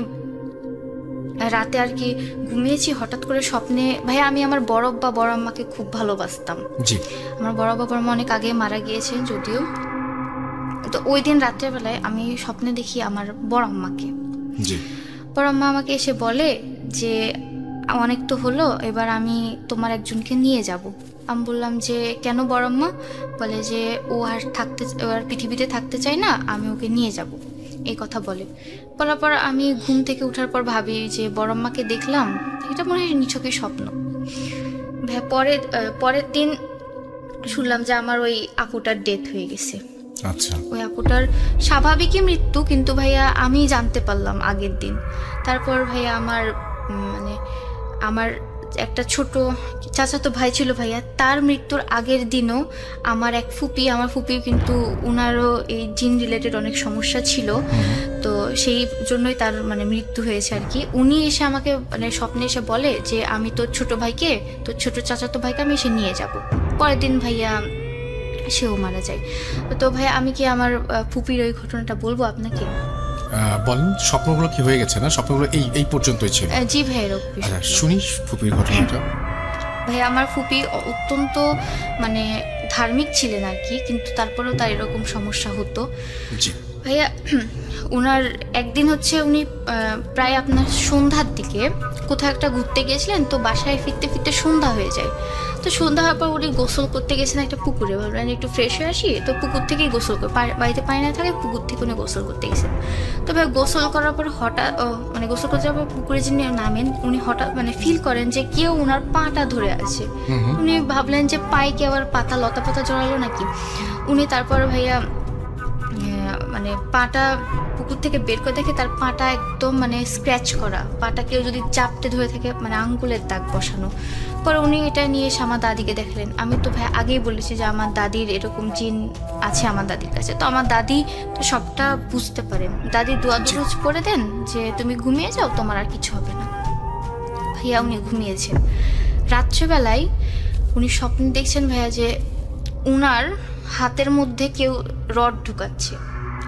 রাতে আর কি ঘুমিয়েছি, হঠাৎ করে স্বপ্নে ভাইয়া আমি আমার বড় আব্বা বড় আম্মাকে খুব ভালোবাসতাম। জি। আমার বড় আব্বা বড় আম্মা অনেক আগে মারা গিয়েছেন যদিও। তো ওই দিন রাত্রেবেলায় আমি স্বপ্নে দেখি আমার বড় আম্মাকে। জি। পর আম্মা আমাকে এসে বলে যে অনেক তো হলো, এবার আমি তোমার একজনকে নিয়ে যাব। আমি বললাম যে কেন বড়ম্মা? বলে যে ও আর পৃথিবীতে থাকতে চায় না, আমি ওকে নিয়ে যাব, এই কথা বলে। বলার পর আমি ঘুম থেকে ওঠার পর ভাবি যে বড়ম্মাকে দেখলাম, এটা মনে হয় নিছকই স্বপ্ন। পরের দিন শুনলাম যে আমার ওই আপুটার ডেথ হয়ে গেছে। আচ্ছা, ওই আপুটার স্বাভাবিকই মৃত্যু, কিন্তু ভাইয়া আমি জানতে পারলাম আগের দিন। তারপর ভাইয়া আমার একটা ছোট চাচাতো ভাই ছিল ভাইয়া, তার মৃত্যুর আগের দিনও আমার ফুপি কিন্তু উনারও এই জিন রিলেটেড অনেক সমস্যা ছিল, তো সেই জন্যই তার মৃত্যু হয়েছে আর কি। উনি এসে আমাকে স্বপ্নে এসে বলে যে আমি তোর ছোট চাচাতো ভাইকে আমি এসে নিয়ে যাব। পরের দিন ভাইয়া সেও মারা যায়। তো ভাইয়া আমি কি আমার ফুপির ওই ঘটনাটা বলবো আপনাকে? বলেন, স্বপ্নগুলো কি হয়ে গেছে না? স্বপ্নগুলো এই পর্যন্তই ছিল? জি ভাইয়া, শুনি ফুপির ঘটনাটা। ভাইয়া আমার ফুপি অত্যন্ত ধার্মিক ছিলেন আর কি, কিন্তু তারপরেও তার এরকম সমস্যা হতো। জি ভাইয়া, উনার একদিন হচ্ছে উনি প্রায় আপনার সন্ধ্যার দিকে কোথাও একটা ঘুরতে গিয়েছিলেন, তো বাসায় ফিরতে ফিরতে সন্ধ্যা হয়ে যায়। তো সন্ধ্যা হওয়ার পর উনি গোসল করতে গেছেন একটা পুকুরে, ভাবলেন একটু ফ্রেশ হয়ে আসি, তো পুকুর থেকেই গোসল করে, বাড়িতে পানি না থাকে পুকুর থেকে উনি গোসল করতে গেছেন। তো ভাই গোসল করার পর হঠাৎ গোসল করতে যাওয়ার পর পুকুরে যিনি নামেন, উনি হঠাৎ ফিল করেন যে কেউ ওনার পাটা ধরে আছে। উনি ভাবলেন যে পায়ে কি আবার লতা পাতা জড়ালো নাকি। উনি তারপর ভাইয়া পাটা পুকুর থেকে বের করে দেখে তার পাটা একদম স্ক্র্যাচ করা, পাটা কেউ যদি চাপটে ধরে থাকে, আঙ্গুলের দাগ বসানো। পরে উনি এটা নিয়ে এসে আমার দাদিকে দেখলেন। আমি তো ভাই আগেই বলেছি যে আমার দাদির এরকম জিন আছে আমার দাদির কাছে, তো আমার দাদি তো সবটা বুঝতে পারে। দাদি দোয়া দুরুজ পড়ে দেন যে তুমি ঘুমিয়ে যাও, তোমার আর কিছু হবে না। ভাইয়া উনি ঘুমিয়েছেন। রাত্রেবেলায় উনি স্বপ্নে দেখছেন ভাইয়া যে উনার হাতের মধ্যে কেউ রড ঢুকাচ্ছে,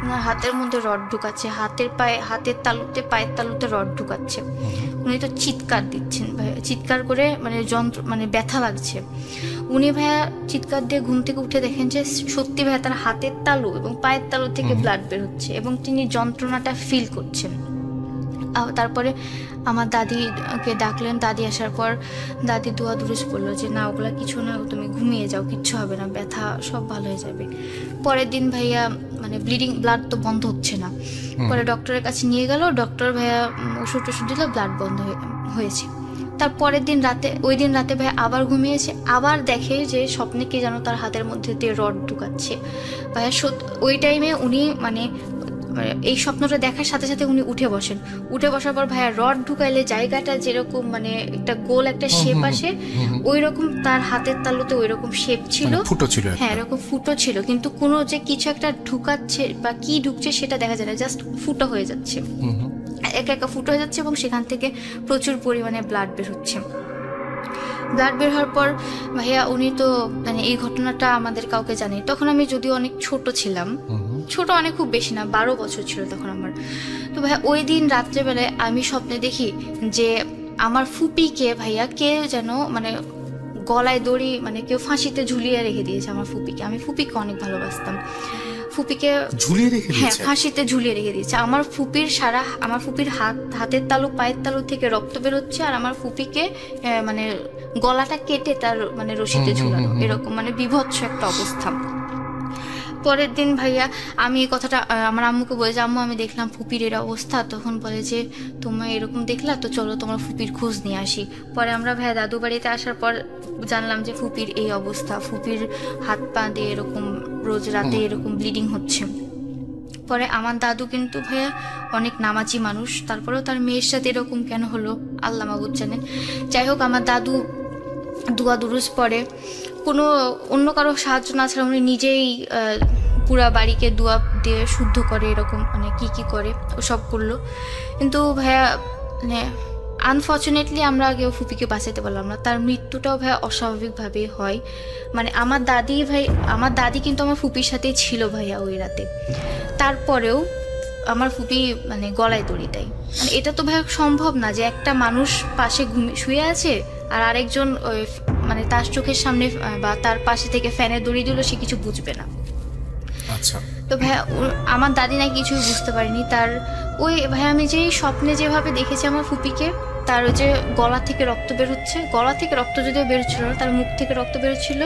উনার হাতের মধ্যে রড ঢুকাচ্ছে, হাতের তালুতে পায়ের তালুতে রড ঢুকাচ্ছে। উনি তো চিৎকার দিচ্ছেন ভাইয়া, চিৎকার করে যন্ত্র ব্যথা লাগছে। উনি ভাইয়া চিৎকার দিয়ে ঘুম থেকে উঠে দেখেন যে সত্যি ভাইয়া তার হাতের তালু এবং পায়ের তালু থেকে ব্লাড বের হচ্ছে এবং তিনি যন্ত্রণাটা ফিল করছেন। তারপরে আমার দাদিকে ডাকলেন। দাদি আসার পর দাদি দোয়া দুরুজ বললো যে না, ওগুলা কিছু না, তুমি ঘুমিয়ে যাও, কিচ্ছু হবে না, ব্যথা সব ভালো হয়ে যাবে। পরের দিন ভাইয়া ব্লাড তো বন্ধ হচ্ছে না। পরে ডক্টরের কাছে নিয়ে গেল, ডক্টর ভাইয়া ওষুধ দিল, ব্লাড বন্ধ হয়েছে। তার পরের দিন রাতে, ওই দিন রাতে ভাইয়া আবার ঘুমিয়েছে, আবার দেখে যে স্বপ্নে কে যেন তার হাতের মধ্যে দিয়ে রড ঢুকাচ্ছে। ভাইয়া ওই টাইমে উনি এই স্বপ্নটা দেখার সাথে সাথে উনি উঠে বসার পর ভাইয়া রড ঢুকাইলে জায়গাটা যেরকম একটা গোল একটা শেপ আসে, ওই রকম তার হাতের তালুতে ওই রকম শেপ ছিল, ফুটো ছিল। হ্যাঁ, এরকম ফুটো ছিল, কিন্তু কোনো যে কিছু একটা ঢুকাচ্ছে বা কি ঢুকছে সেটা দেখা যায় না, জাস্ট ফুটো হয়ে যাচ্ছে, একা একা ফুটো হয়ে যাচ্ছে এবং সেখান থেকে প্রচুর পরিমাণে ব্লাড বের হচ্ছে। ব্লাড বের হওয়ার পর ভাইয়া উনি তো এই ঘটনাটা আমাদের কাউকে জানি। তখন আমি যদিও অনেক ছোট ছিলাম, অনেক খুব বেশি না, 12 বছর ছিল তখন আমার। তো ভাইয়া ওই দিন রাত্রেবেলায় আমি স্বপ্নে দেখি যে আমার ফুপিকে ভাইয়া কেউ যেন গলায় দড়ি কেউ ফাঁসিতে ঝুলিয়ে রেখে দিয়েছে আমার ফুপিকে। আমি ফুপিকে অনেক ভালোবাসতাম। ফুপিকে ঝুলিয়ে রেখে দিয়েছে? হ্যাঁ, ফাঁসিতে ঝুলিয়ে রেখে দিয়েছে। আমার ফুপির হাতের তালু পায়ের তালু থেকে রক্ত বের হচ্ছে, আর আমার ফুপিকে গলাটা কেটে তার রশিতে ঝুলানো, এরকম বিভৎস একটা অবস্থা। পরের দিন ভাইয়া আমি এই কথাটা আমার আম্মুকে বলে যে আম্মু আমি দেখলাম ফুপির এর অবস্থা। তখন বলে যে তোমরা এরকম দেখলা, তো চলো তোমার ফুপির খোঁজ নিয়ে আসি। পরে আমরা ভাইয়া দাদু বাড়িতে আসার পর জানলাম যে ফুপির এই অবস্থা, ফুপির হাত পা দিয়ে এরকম রোজ রাতে এরকম ব্লিডিং হচ্ছে। পরে আমার দাদু কিন্তু ভাইয়া অনেক নামাজি মানুষ, তারপরেও তার মেয়ের সাথে এরকম কেন হলো আল্লাহ মাবুদ জানেন। যাই হোক, আমার দাদু দোয়া দুরুজ পড়ে, কোনো অন্য কারো সাহায্য না ছাড়া উনি নিজেই পুরা বাড়িকে দোয়া দিয়ে শুদ্ধ করে, এরকম কি করে ওসব করলো। কিন্তু ভাইয়া আনফর্চুনেটলি আমরা কেউ ফুপিকে বাঁচাতে পারলাম না। তার মৃত্যুটাও ভাইয়া অস্বাভাবিকভাবেই হয়। আমার দাদি কিন্তু আমার ফুপির সাথেই ছিল ভাইয়া ওই রাতে। তারপরেও আমার ফুপি গলায় দড়ি দেয়। এটা তো ভাইয়া সম্ভব না যে একটা মানুষ পাশে শুয়ে আছে আর আরেকজন তার চোখের সামনে বা তার পাশে থেকে ফ্যানের দড়ি দিল, সে কিছু বুঝবে না। আচ্ছা। তো ভাইয়া আমার দাদি না কিছুই বুঝতে পারেনি। তার ওই ভাইয়া আমি যেই স্বপ্নে যেভাবে দেখেছি আমার ফুপিকে, তার ওই যে গলা থেকে রক্ত বেরোচ্ছে, গলা থেকে রক্ত যদিও বেরোচ্ছিল না, তার মুখ থেকে রক্ত বেরোচ্ছিল,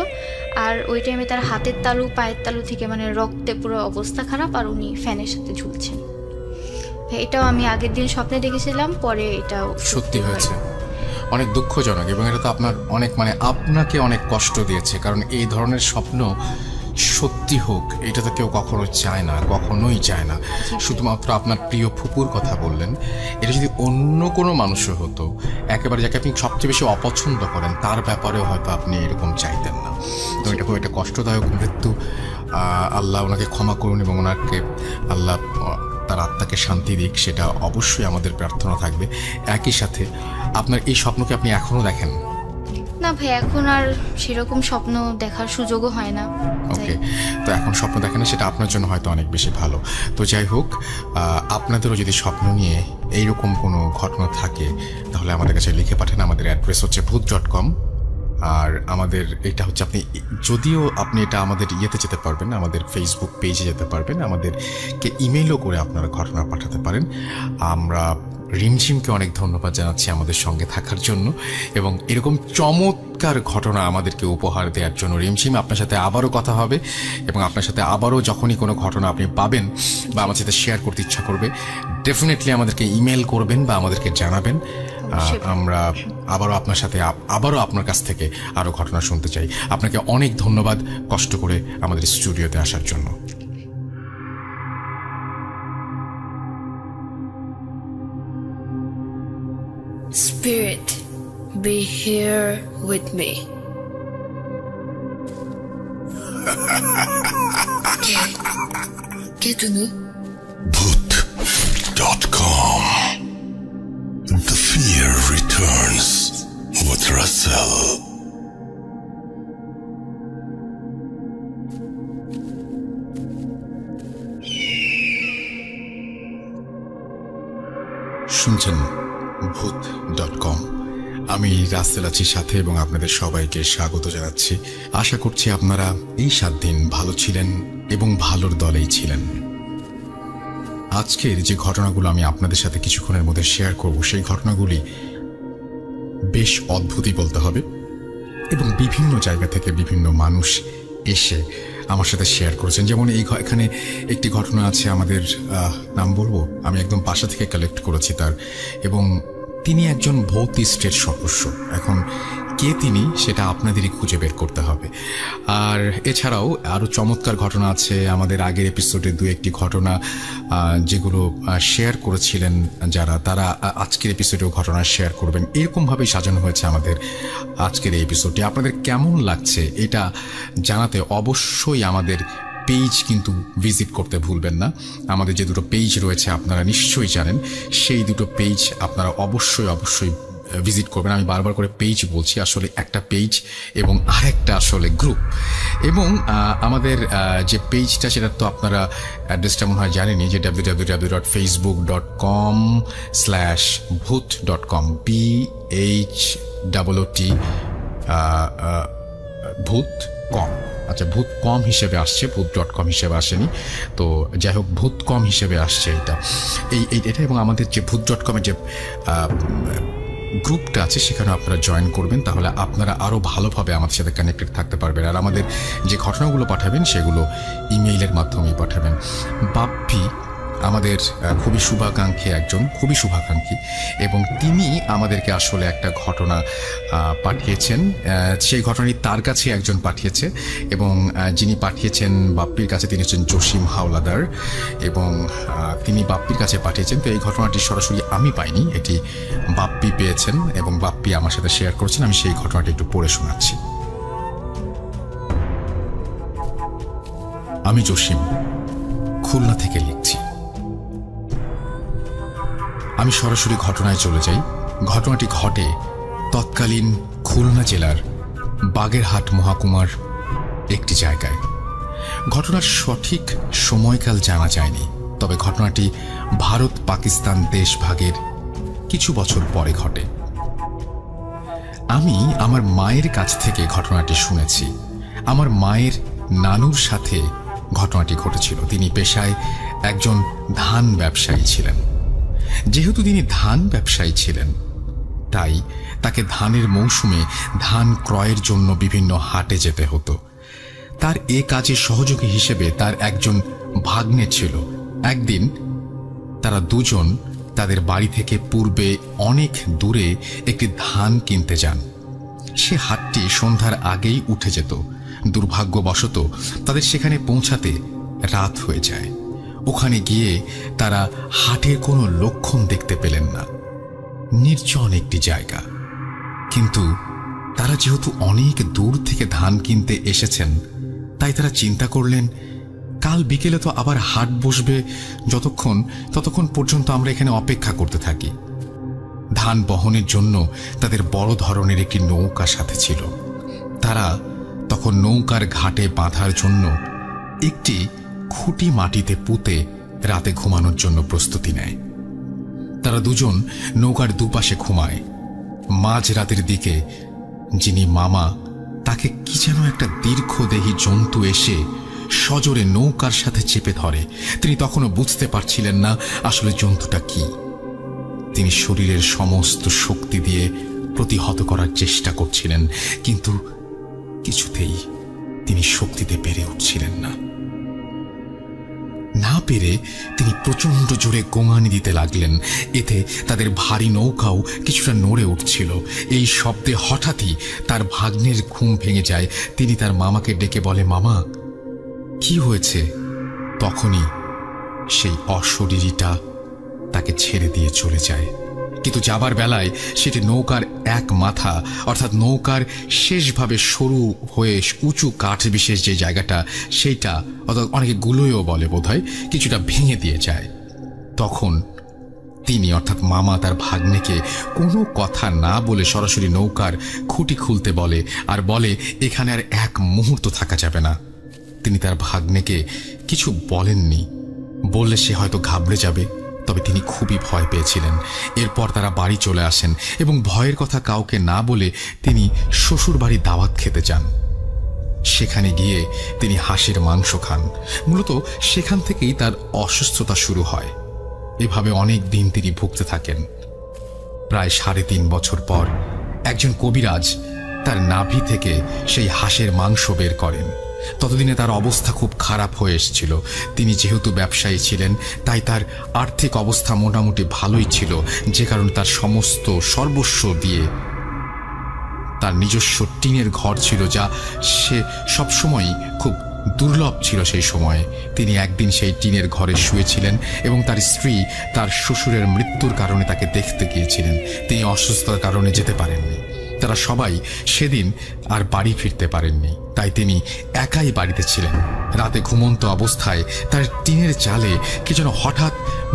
আর ওই টাইমে তার হাতের তালু পায়ের তালু থেকে মানে রক্তে পুরো অবস্থা খারাপ, আর উনি ফ্যানের সাথে ঝুলছেন। এটাও আমি আগের দিন স্বপ্নে দেখেছিলাম, পরে এটাও সত্যি হয়েছে। অনেক দুঃখজনক, এবং এটা তো আপনার অনেক মানে আপনাকে অনেক কষ্ট দিয়েছে, কারণ এই ধরনের স্বপ্ন সত্যি হোক এটা তো কেউ কখনো চায় না, কখনোই চায় না। শুধুমাত্র আপনার প্রিয় ফুপুর কথা বললেন, এটা যদি অন্য কোনো মানুষও হতো, একেবারে যাকে আপনি সবচেয়ে বেশি অপছন্দ করেন, তার ব্যাপারেও হয়তো আপনি এরকম চাইতেন না। তো এটা খুব একটা কষ্টদায়ক মৃত্যু। আল্লাহ ওনাকে ক্ষমা করুন এবং ওনাকে আল্লাহ তার আত্মাকে শান্তি দিক, সেটা অবশ্যই আমাদের প্রার্থনা থাকবে। একই সাথে আপনার এই স্বপ্নকে আপনি এখনো দেখেন? না ভাই, এখন আর সেরকম স্বপ্ন দেখার সুযোগও হয় না। ওকে, তো এখন স্বপ্ন দেখেন না, সেটা আপনার জন্য হয়তো অনেক বেশি ভালো। তো যাই হোক, আপনাদেরও যদি স্বপ্ন নিয়ে এইরকম কোনো ঘটনা থাকে তাহলে আমাদের কাছে লিখে পাঠান। আমাদের অ্যাড্রেস হচ্ছে bhoot.com, আর আমাদের এটা হচ্ছে, আপনি যদিও আপনি এটা আমাদের ইয়েতে যেতে পারবেন, আমাদের ফেসবুক পেজে যেতে পারবেন, আমাদেরকে ইমেইলও করে আপনারা ঘটনা পাঠাতে পারেন। আমরা রিমঝিমকে অনেক ধন্যবাদ জানাচ্ছি আমাদের সঙ্গে থাকার জন্য এবং এরকম চমৎকার ঘটনা আমাদেরকে উপহার দেওয়ার জন্য। রিমঝিম, আপনার সাথে আবারও কথা হবে এবং আপনার সাথে আবারও যখনই কোনো ঘটনা আপনি পাবেন বা আমার সাথে শেয়ার করতে ইচ্ছা করবে, ডেফিনেটলি আমাদেরকে ইমেল করবেন বা আমাদেরকে জানাবেন। আমরা আবারও আপনার সাথে আবারও আপনার কাছ থেকে আরও ঘটনা শুনতে চাই। আপনাকে অনেক ধন্যবাদ কষ্ট করে আমাদের স্টুডিওতে আসার জন্য। Spirit, be here with me. কে তুমি? Bhoot.com. The fear returns with Russell. শুনছেন Bhoot.com। আমি রাসেল আছি সাথে এবং আপনাদের সবাইকে স্বাগত জানাচ্ছি। আশা করছি আপনারা এই 7 দিন ভালো ছিলেন এবং ভালোর দলেই ছিলেন। আজকের যে ঘটনাগুলো আমি আপনাদের সাথে কিছুক্ষণের মধ্যে শেয়ার করব, সেই ঘটনাগুলি বেশ অদ্ভুতই বলতে হবে এবং বিভিন্ন জায়গা থেকে বিভিন্ন মানুষ এসে আমার সাথে শেয়ার করেছেন। যেমন এখানে একটি ঘটনা আছে, আমাদের নাম বলবো, আমি একদম পাশা থেকে কালেক্ট করেছি তার, এবং তিনি একজন ভৌতিস্টের সদস্য। এখন কে তিনি সেটা আপনাদেরই খুঁজে বের করতে হবে। আর এছাড়াও আরও চমৎকার ঘটনা আছে আমাদের আগের এপিসোডে, 2-1টি ঘটনা যেগুলো শেয়ার করেছিলেন যারা, তারা আজকের এপিসোডেও ঘটনা শেয়ার করবেন। এরকমভাবেই সাজানো হয়েছে আমাদের আজকের এই এপিসোডটি। আপনাদের কেমন লাগছে এটা জানাতে অবশ্যই আমাদের পেজ কিন্তু ভিজিট করতে ভুলবেন না। আমাদের যে 2টো পেজ রয়েছে আপনারা নিশ্চয়ই জানেন, সেই 2টো পেজ আপনারা অবশ্যই ভিজিট করবেন। আমি বারবার করে পেজ বলছি, আসলে একটা পেজ এবং আরেকটা আসলে গ্রুপ। এবং আমাদের যে পেজটা সেটা তো আপনারা অ্যাড্রেসটা মনে হয় জানেনই, যে www.facebook.com/bhoot.com, BHOOT.com। আচ্ছা, ভূত.com হিসেবে আসছে, Bhoot.com হিসেবে আসেনি। তো যাই হোক, Bhoot.com হিসেবে আসছে এটা। এবং আমাদের যে Bhoot.com-এর যে গ্রুপটা আছে সেখানে আপনারা জয়েন করবেন, তাহলে আপনারা আরও ভালোভাবে আমাদের সাথে কানেক্টেড থাকতে পারবেন। আর আমাদের যে ঘটনাগুলো পাঠাবেন সেগুলো ইমেইলের মাধ্যমেই পাঠাবেন। বাপ্পি আমাদের খুবই শুভাকাঙ্ক্ষী এবং তিনি আমাদেরকে আসলে একটা ঘটনা পাঠিয়েছেন। সেই ঘটনাটি তার কাছে একজন পাঠিয়েছে এবং যিনি পাঠিয়েছেন বাপ্পির কাছে, তিনি হচ্ছেন জসিম হাওলাদার এবং তিনি বাপ্পির কাছে পাঠিয়েছেন। তো এই ঘটনাটি সরাসরি আমি পাইনি, এটি বাপ্পি পেয়েছেন এবং বাপ্পি আমার সাথে শেয়ার করেছেন। আমি সেই ঘটনাটি একটু পড়ে শোনাচ্ছি। আমি জসিম, খুলনা থেকে লিখছি। আমি সরাসরি ঘটনায় চলে যাই। ঘটনাটি ঘটে তৎকালীন খুলনা জেলার বাগেরহাট মহকুমার একটি জায়গায়। ঘটনার সঠিক সময়কাল জানা যায়নি, তবে ঘটনাটি ভারত পাকিস্তান দেশ ভাগের কিছু বছর পরে ঘটে। আমি আমার মায়ের কাছ থেকে ঘটনাটি শুনেছি। আমার মায়ের নানুর সাথে ঘটনাটি ঘটেছিল। তিনি পেশায় একজন ধান ব্যবসায়ী ছিলেন। যেহেতু তিনি ধান ব্যবসায়ী ছিলেন, তাই তাকে ধানের মৌসুমে ধান ক্রয়ের জন্য বিভিন্ন হাটে যেতে হতো। তার এ কাজে সহযোগী হিসেবে তার একজন ভাগ্নে ছিল। একদিন তারা দুজন তাদের বাড়ি থেকে পূর্বে অনেক দূরে একটি ধান কিনতে যান। সে হাটটি সন্ধ্যার আগেই উঠে যেত। দুর্ভাগ্যবশত তাদের সেখানে পৌঁছাতে রাত হয়ে যায়। ওখানে গিয়ে তারা হাটের কোনো লক্ষণ দেখতে পেলেন না। নির্জন একটি জায়গা, কিন্তু তারা যেহেতু অনেক দূর থেকে ধান কিনতে এসেছেন, তাই তারা চিন্তা করলেন কাল বিকেলে তো আবার হাট বসবে, ততক্ষণ পর্যন্ত আমরা এখানে অপেক্ষা করতে থাকি। ধান বহনের জন্য তাদের বড় ধরনের একটি নৌকা সাথে ছিল। তারা তখন নৌকার ঘাটে বাঁধার জন্য একটি খুঁটি মাটিতে পুঁতে রাতে ঘুমানোর জন্য প্রস্তুতি নেয়। তারা দুজন নৌকার দুপাশে ঘুমায়। মাঝ রাতের দিকে যিনি মামা, তাকে কি যেন একটা দীর্ঘদেহী জন্তু এসে সজোরে নৌকার সাথে চেপে ধরে। তিনি তখনও বুঝতে পারছিলেন না আসলে জন্তুটা কি। তিনি শরীরের সমস্ত শক্তি দিয়ে প্রতিহত করার চেষ্টা করছিলেন, কিন্তু কিছুতেই তিনি শক্তিতে পেরে উঠছিলেন না। না পেরে তিনি প্রচন্ড জোরে গোঙানি দিতে লাগলেন। এতে তাদের ভারী নৌকাও কিছুটা নড়ে উঠছিল। এই শব্দে হঠাৎই তার ভাগ্নের ঘুম ভেঙে যায়। তিনি তার মামাকে ডেকে বলে, মামা কি হয়েছে? তখনই সেই অশরীরীটা তাকে ছেড়ে দিয়ে চলে যায়। কিন্তু যাবার বেলায় সেটি নৌকার এক মাথা, অর্থাৎ নৌকার শেষভাবে সরু হয়ে উঁচু কাঠ বিশেষ যে জায়গাটা, সেইটা অর্থাৎ অনেকে গুলোয়ও বলে বোধহয়, কিছুটা ভেঙে দিয়ে যায়। তখন তিনি অর্থাৎ মামা তার ভাগ্নেকে কোনো কথা না বলে সরাসরি নৌকার খুঁটি খুলতে বলে, আর বলে এখানে আর এক মুহূর্ত থাকা যাবে না। তিনি তার ভাগ্নেকে কিছু বলেননি, বললে সে হয়তো ঘাবড়ে যাবে, তবে তিনি খুবই ভয় পেয়েছিলেন। এরপর তারা বাড়ি চলে আসেন এবং ভয়ের কথা কাউকে না বলে তিনি শ্বশুর বাড়ি দাওয়াত খেতে যান। সেখানে গিয়ে তিনি হাঁসের মাংস খান। মূলত সেখান থেকেই তার অসুস্থতা শুরু হয়। এভাবে অনেক দিন তিনি ভুগতে থাকেন। প্রায় 3.5 বছর পর একজন কবিরাজ তার নাভি থেকে সেই হাঁসের মাংস বের করেন। ততদিনে তার অবস্থা খুব খারাপ হয়ে এসেছিল। তিনি যেহেতু ব্যবসায়ী ছিলেন, তাই তার আর্থিক অবস্থা মোটামুটি ভালোই ছিল, যে কারণে তার সমস্ত সর্বস্ব দিয়ে তার নিজস্ব টিনের ঘর ছিল, যা সে সবসময় খুব দুর্লভ ছিল সেই সময়ে। তিনি একদিন সেই টিনের ঘরে শুয়েছিলেন এবং তার স্ত্রী তার শ্বশুরের মৃত্যুর কারণে তাকে দেখতে গিয়েছিলেন। তিনি অসুস্থতার কারণে যেতে পারেননি। তারা সবাই সেদিন আর বাড়ি ফিরতে পারেননি, তাই তিনি একাই বাড়িতে ছিলেন। রাতে ঘুমন্ত অবস্থায় তার টিনের চালে কি যেন হঠাৎ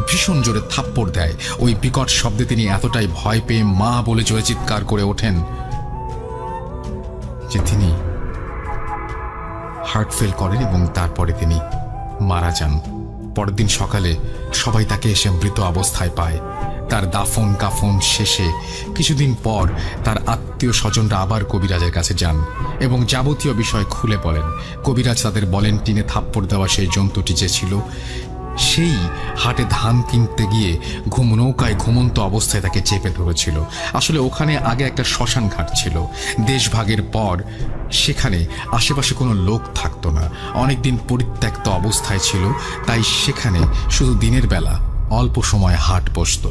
ভীষণ জোরে থাপ্পড় দেয়। ওই বিকট শব্দে তিনি এতটাই ভয় পেয়ে মা বলে জোরে চিৎকার করে ওঠেন যে তিনি হার্ট ফেল করেন এবং তারপরে তিনি মারা যান। পরের দিন সকালে সবাই তাকে এসে মৃত অবস্থায় পায়। তার দাফন কাফন শেষে কিছুদিন পর তার আত্মীয় স্বজনরা আবার কবিরাজের কাছে যান এবং যাবতীয় বিষয় খুলে বলেন। কবিরাজ তাদের বলেন টিনে থাপ্পড় দেওয়া সেই জন্তুটি যে ছিল, সেই হাটে ধান কিনতে গিয়ে নৌকায় ঘুমন্ত অবস্থায় তাকে চেপে ধরেছিল। আসলে ওখানে আগে একটা শ্মশান ঘাট ছিল। দেশভাগের পর সেখানে আশেপাশে কোনো লোক থাকতো না, অনেকদিন পরিত্যক্ত অবস্থায় ছিল, তাই সেখানে শুধু দিনের বেলা অল্প সময় হাট বসত।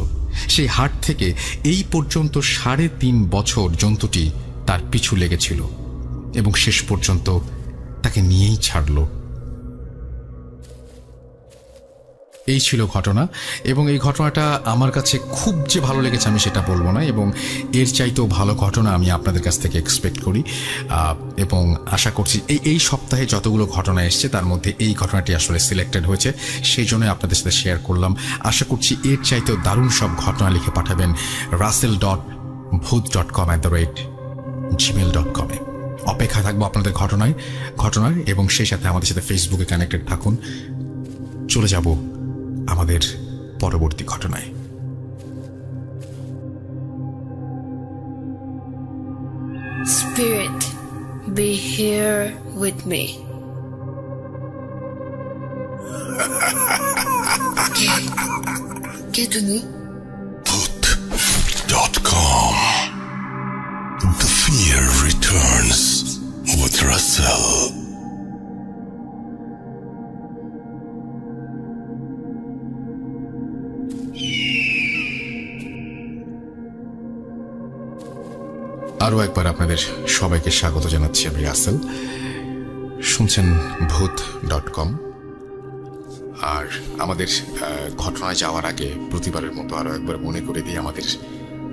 সেই হাট থেকে এই পর্যন্ত 3.5 বছর জন্তুটি তার পিছু লেগেছিল এবং শেষ পর্যন্ত তাকে নিয়েই ছাড়ল। এই ছিল ঘটনা, এবং এই ঘটনাটা আমার কাছে খুব যে ভালো লেগেছে আমি সেটা বলবো না, এবং এর চাইতেও ভালো ঘটনা আমি আপনাদের কাছ থেকে এক্সপেক্ট করি। এবং আশা করছি এই সপ্তাহে যতগুলো ঘটনা এসছে তার মধ্যে এই ঘটনাটি আসলে সিলেক্টেড হয়েছে, সেই জন্য আপনাদের সাথে শেয়ার করলাম। আশা করছি এর চাইতেও দারুণ সব ঘটনা লিখে পাঠাবেন russell.bhoot.com@gmail.com এ। অপেক্ষা থাকবো আপনাদের ঘটনার, এবং সেই সাথে আমাদের সাথে ফেসবুকে কানেক্টেড থাকুন। চলে যাব আমাদের পরবর্তী ঘটনায়। Spirit, be here with me. কে তুমি? Bhoot.com. The fear returns with Russell. আরও একবার আপনাদের সবাইকে স্বাগত জানাচ্ছি। আমি রাসেল, শুনছেন ভূত.com। আর আমাদের ঘটনায় যাওয়ার আগে প্রতিবারের মতো আরও একবার মনে করে দিই, আমাদের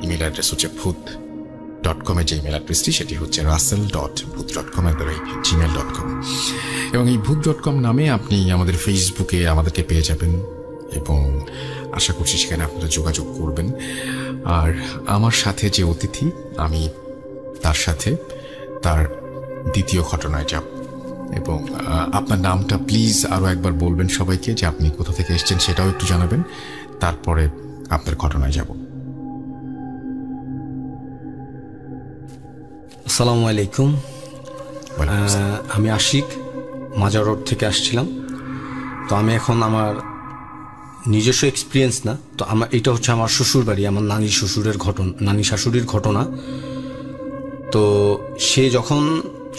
ইমেল অ্যাড্রেস হচ্ছে ভূত.com। যে ইমেল অ্যাড্রেসটি সেটি হচ্ছে russell.booth.com@gmail.com। এবং এই ভূত.com নামে আপনি আমাদের ফেসবুকে আমাদেরকে পেয়ে যাবেন এবং আশা করছি সেখানে আপনারা যোগাযোগ করবেন। আর আমার সাথে যে অতিথি, আমি তার সাথে তার দ্বিতীয় ঘটনায় যাব। এবং আপনার নামটা প্লিজ আরও একবার বলবেন সবাইকে, যে আপনি কোথা থেকে এসেছেন সেটাও একটু জানাবেন, তারপরে আপনার ঘটনায় যাব। আসসালামু আলাইকুম। আমি আশিক, মাজার রোড থেকে আসছিলাম। তো আমি এখন আমার নিজস্ব এক্সপিরিয়েন্স না, তো আমার এটা হচ্ছে আমার শ্বশুর বাড়ি, আমার নানি শাশুড়ির ঘটনা। তো সে যখন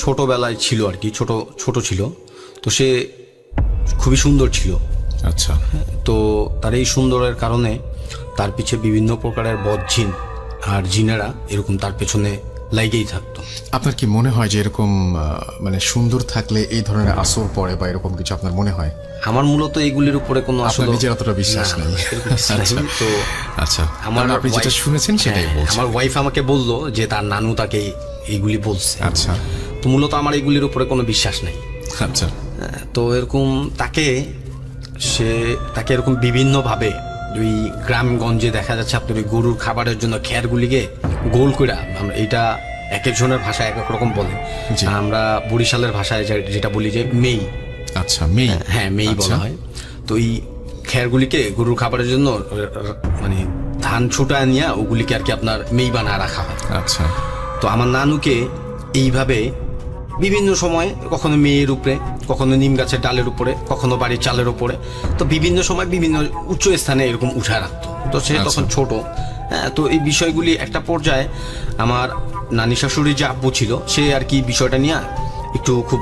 ছোটবেলায় ছিল আর কি, ছোট ছিল, তো সে খুবই সুন্দর ছিল। আচ্ছা। তো তার এই সুন্দরের কারণে তার পিছে বিভিন্ন প্রকারের বদজিন আর জিনেরা এরকম তার পেছনে লাগেই থাকতো। আপনার কি মনে হয় যে এরকম মানে সুন্দর থাকলে এই ধরনের আসর পড়ে বা এরকম কিছু আপনার মনে হয়? আমার মূলত এইগুলির উপরে কোনো আসলে নিজের অতটা বিশ্বাস নেই। তো আচ্ছা, আপনি যেটা শুনেছেন সেটাই বলছেন। আমার ওয়াইফ আমাকে বললো যে তার নানু তাকে এইগুলি বলছে। আচ্ছা। তো মূলত আমার এইগুলির উপরে কোনো বিশ্বাস নেই। আচ্ছা। তো এরকম তাকে এরকম বিভিন্নভাবে ওই গ্রামগঞ্জে দেখা যাচ্ছে আপনার ওই গরুর খাবারের জন্য খ্যারগুলিকে গোল করে, আমরা এইটা এক একজনের ভাষায় এক এক রকম বলে, আমরা বরিশালের ভাষায় যেটা বলি যে মেই। আচ্ছা, মেই। হ্যাঁ, মেই বলা হয়। তো এই খ্যারগুলিকে গরুর খাবারের জন্য মানে ধান ছুটায় নিয়ে ওগুলিকে আর কি আপনার মেই বানায় রাখা হয়। আচ্ছা। তো আমার নানুকে এইভাবে বিভিন্ন সময়, কখনো মেয়ের উপরে, কখনো নিম গাছের ডালের উপরে, কখনো বাড়ির চালের উপরে, তো বিভিন্ন সময় বিভিন্ন উচ্চ স্থানে এরকম উঠে রাখতো। তো সে তখন ছোট। হ্যাঁ, তো এই বিষয়গুলি একটা পর্যায়ে আমার নানি শাশুড়ির যে আব্বু ছিল, সে আর কি বিষয়টা নিয়ে একটু খুব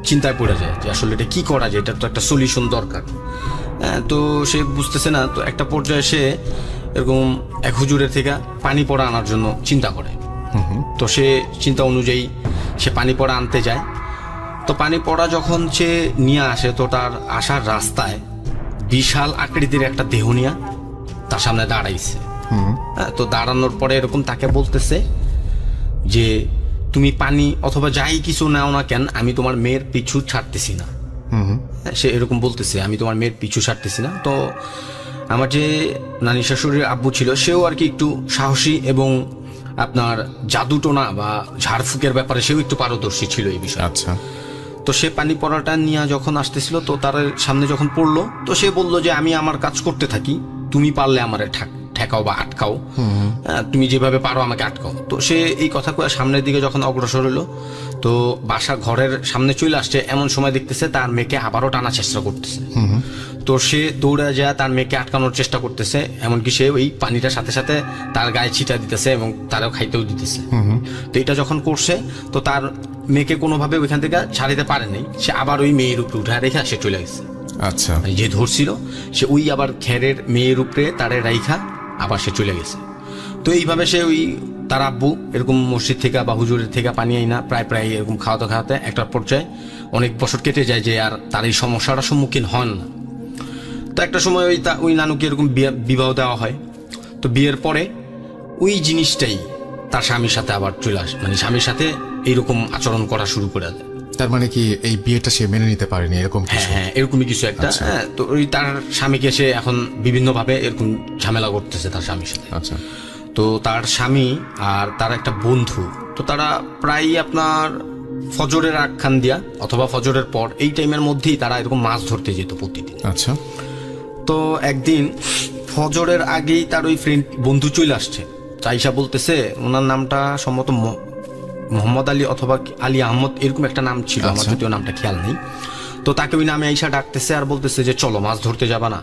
চিন্তায় পড়ে যায় যে আসলে এটা কি করা যায়, এটা তো একটা সলিউশন দরকার। হ্যাঁ, তো সে বুঝতেছে না। তো একটা পর্যায়ে সে এরকম এক হুজুরের থেকে পানি পড়া আনার জন্য চিন্তা করে। তো সে চিন্তা অনুযায়ী সে পানি পড়া আনতে যায়। তো পানি পড়া যখন সে নিয়ে আসে, তো তার আসার রাস্তায় বিশাল আকৃতির একটা দেহ নিয়ে তার সামনে দাঁড়াইছে। তো দাঁড়ানোর পরে এরকম তাকে বলতেছে যে তুমি পানি অথবা যাই কিছু নাও না কেন, আমি তোমার মেয়ের পিছু ছাড়তেছি না। সে এরকম বলতেছে, আমি তোমার মেয়ের পিছু ছাড়তেছি না। তো আমার যে নানি শাশুড়ির আব্বু ছিল, সেও আর কি একটু সাহসী এবং আপনার জাদুটোনা বা ঝাড়ফুঁকের ব্যাপারে সেও একটু পারদর্শী ছিল এই বিষয়ে। আচ্ছা। তো সে পানি পড়াটা নিয়ে যখন আসতেছিল, তো তার সামনে যখন পড়লো, তো সে বললো যে আমি আমার কাজ করতে থাকি, তুমি পারলে আমার ঠেকাও বা আটকাও, তুমি যেভাবে পারো আমাকে আটকাও। তো সে এই কথা কয়ে সামনের দিকে যখন অগ্রসর হলো, তো বাসা ঘরের সামনে চলে আসছে, এমন সময় দেখতেছে তার মেয়েকে আবারও টানার চেষ্টা করতেছে। তো সে দৌড়ে যায় তার মেয়েকে আটকানোর চেষ্টা করতেছে, এমনকি সে ওই পানিটার সাথে সাথে তার গায়ে ছিটা দিতেছে এবং তারও খাইতেও দিতেছে। তো এটা যখন করছে, তো তার মেয়েকে কোনোভাবে ওইখান থেকে ছাড়িতে পারেনি, সে আবার ওই মেয়ের উপরে উঠে রেখে সে চলে গেছে। আচ্ছা। যে ধরছিল সে ওই আবার খ্যারের মেয়ের উপরে তারে রাইখা আবার সে চলে গেছে। তো এইভাবে সে ওই তার আব্বু এরকম মসজিদ থেকে বা হুজুরের থেকে পানি আইনা প্রায় এরকম খাওয়াতে একটা পর্যায়ে অনেক বছর কেটে যায় যে আর তার এই সমস্যাটার সম্মুখীন হন না। তো একটা সময় ওই নানুকে এরকম বিবাহ দেওয়া হয়। তো বিয়ের পরে ওই জিনিসটাই তার স্বামীর সাথে আবার চলে আসে, মানে স্বামীর সাথে এইরকম আচরণ করা শুরু করে দেয়। তার মানে কি এই বিয়েটা সে মেনে নিতে পারেনি এরকম কিছু? হ্যাঁ, এরকমই কিছু একটা। হ্যাঁ, তো ওই তার স্বামীকে সে এখন বিভিন্নভাবে এরকম ঝামেলা করতেছে তার স্বামীর সাথে। আচ্ছা। তো তার স্বামী আর তার একটা বন্ধু, তো তারা প্রায় আপনার ফজরের আখ্যান দিয়া অথবা ফজরের পর এই টাইমের মধ্যেই তারা এরকম মাছ ধরতে যেত প্রতিদিন। আচ্ছা। তো একদিন ফজরের আগেই তার ওই বন্ধু চলে আসছে, চাইসা বলতেছে, ওনার নামটা সম্ভবত মোহাম্মদ আলী অথবা আলী আহমদ এরকম একটা নাম ছিল, আমার যদিও নামটা খেয়াল নেই। তো তাকে ওই নামে আইসা ডাকতেছে আর বলতেছে যে চলো মাছ ধরতে যাবা না।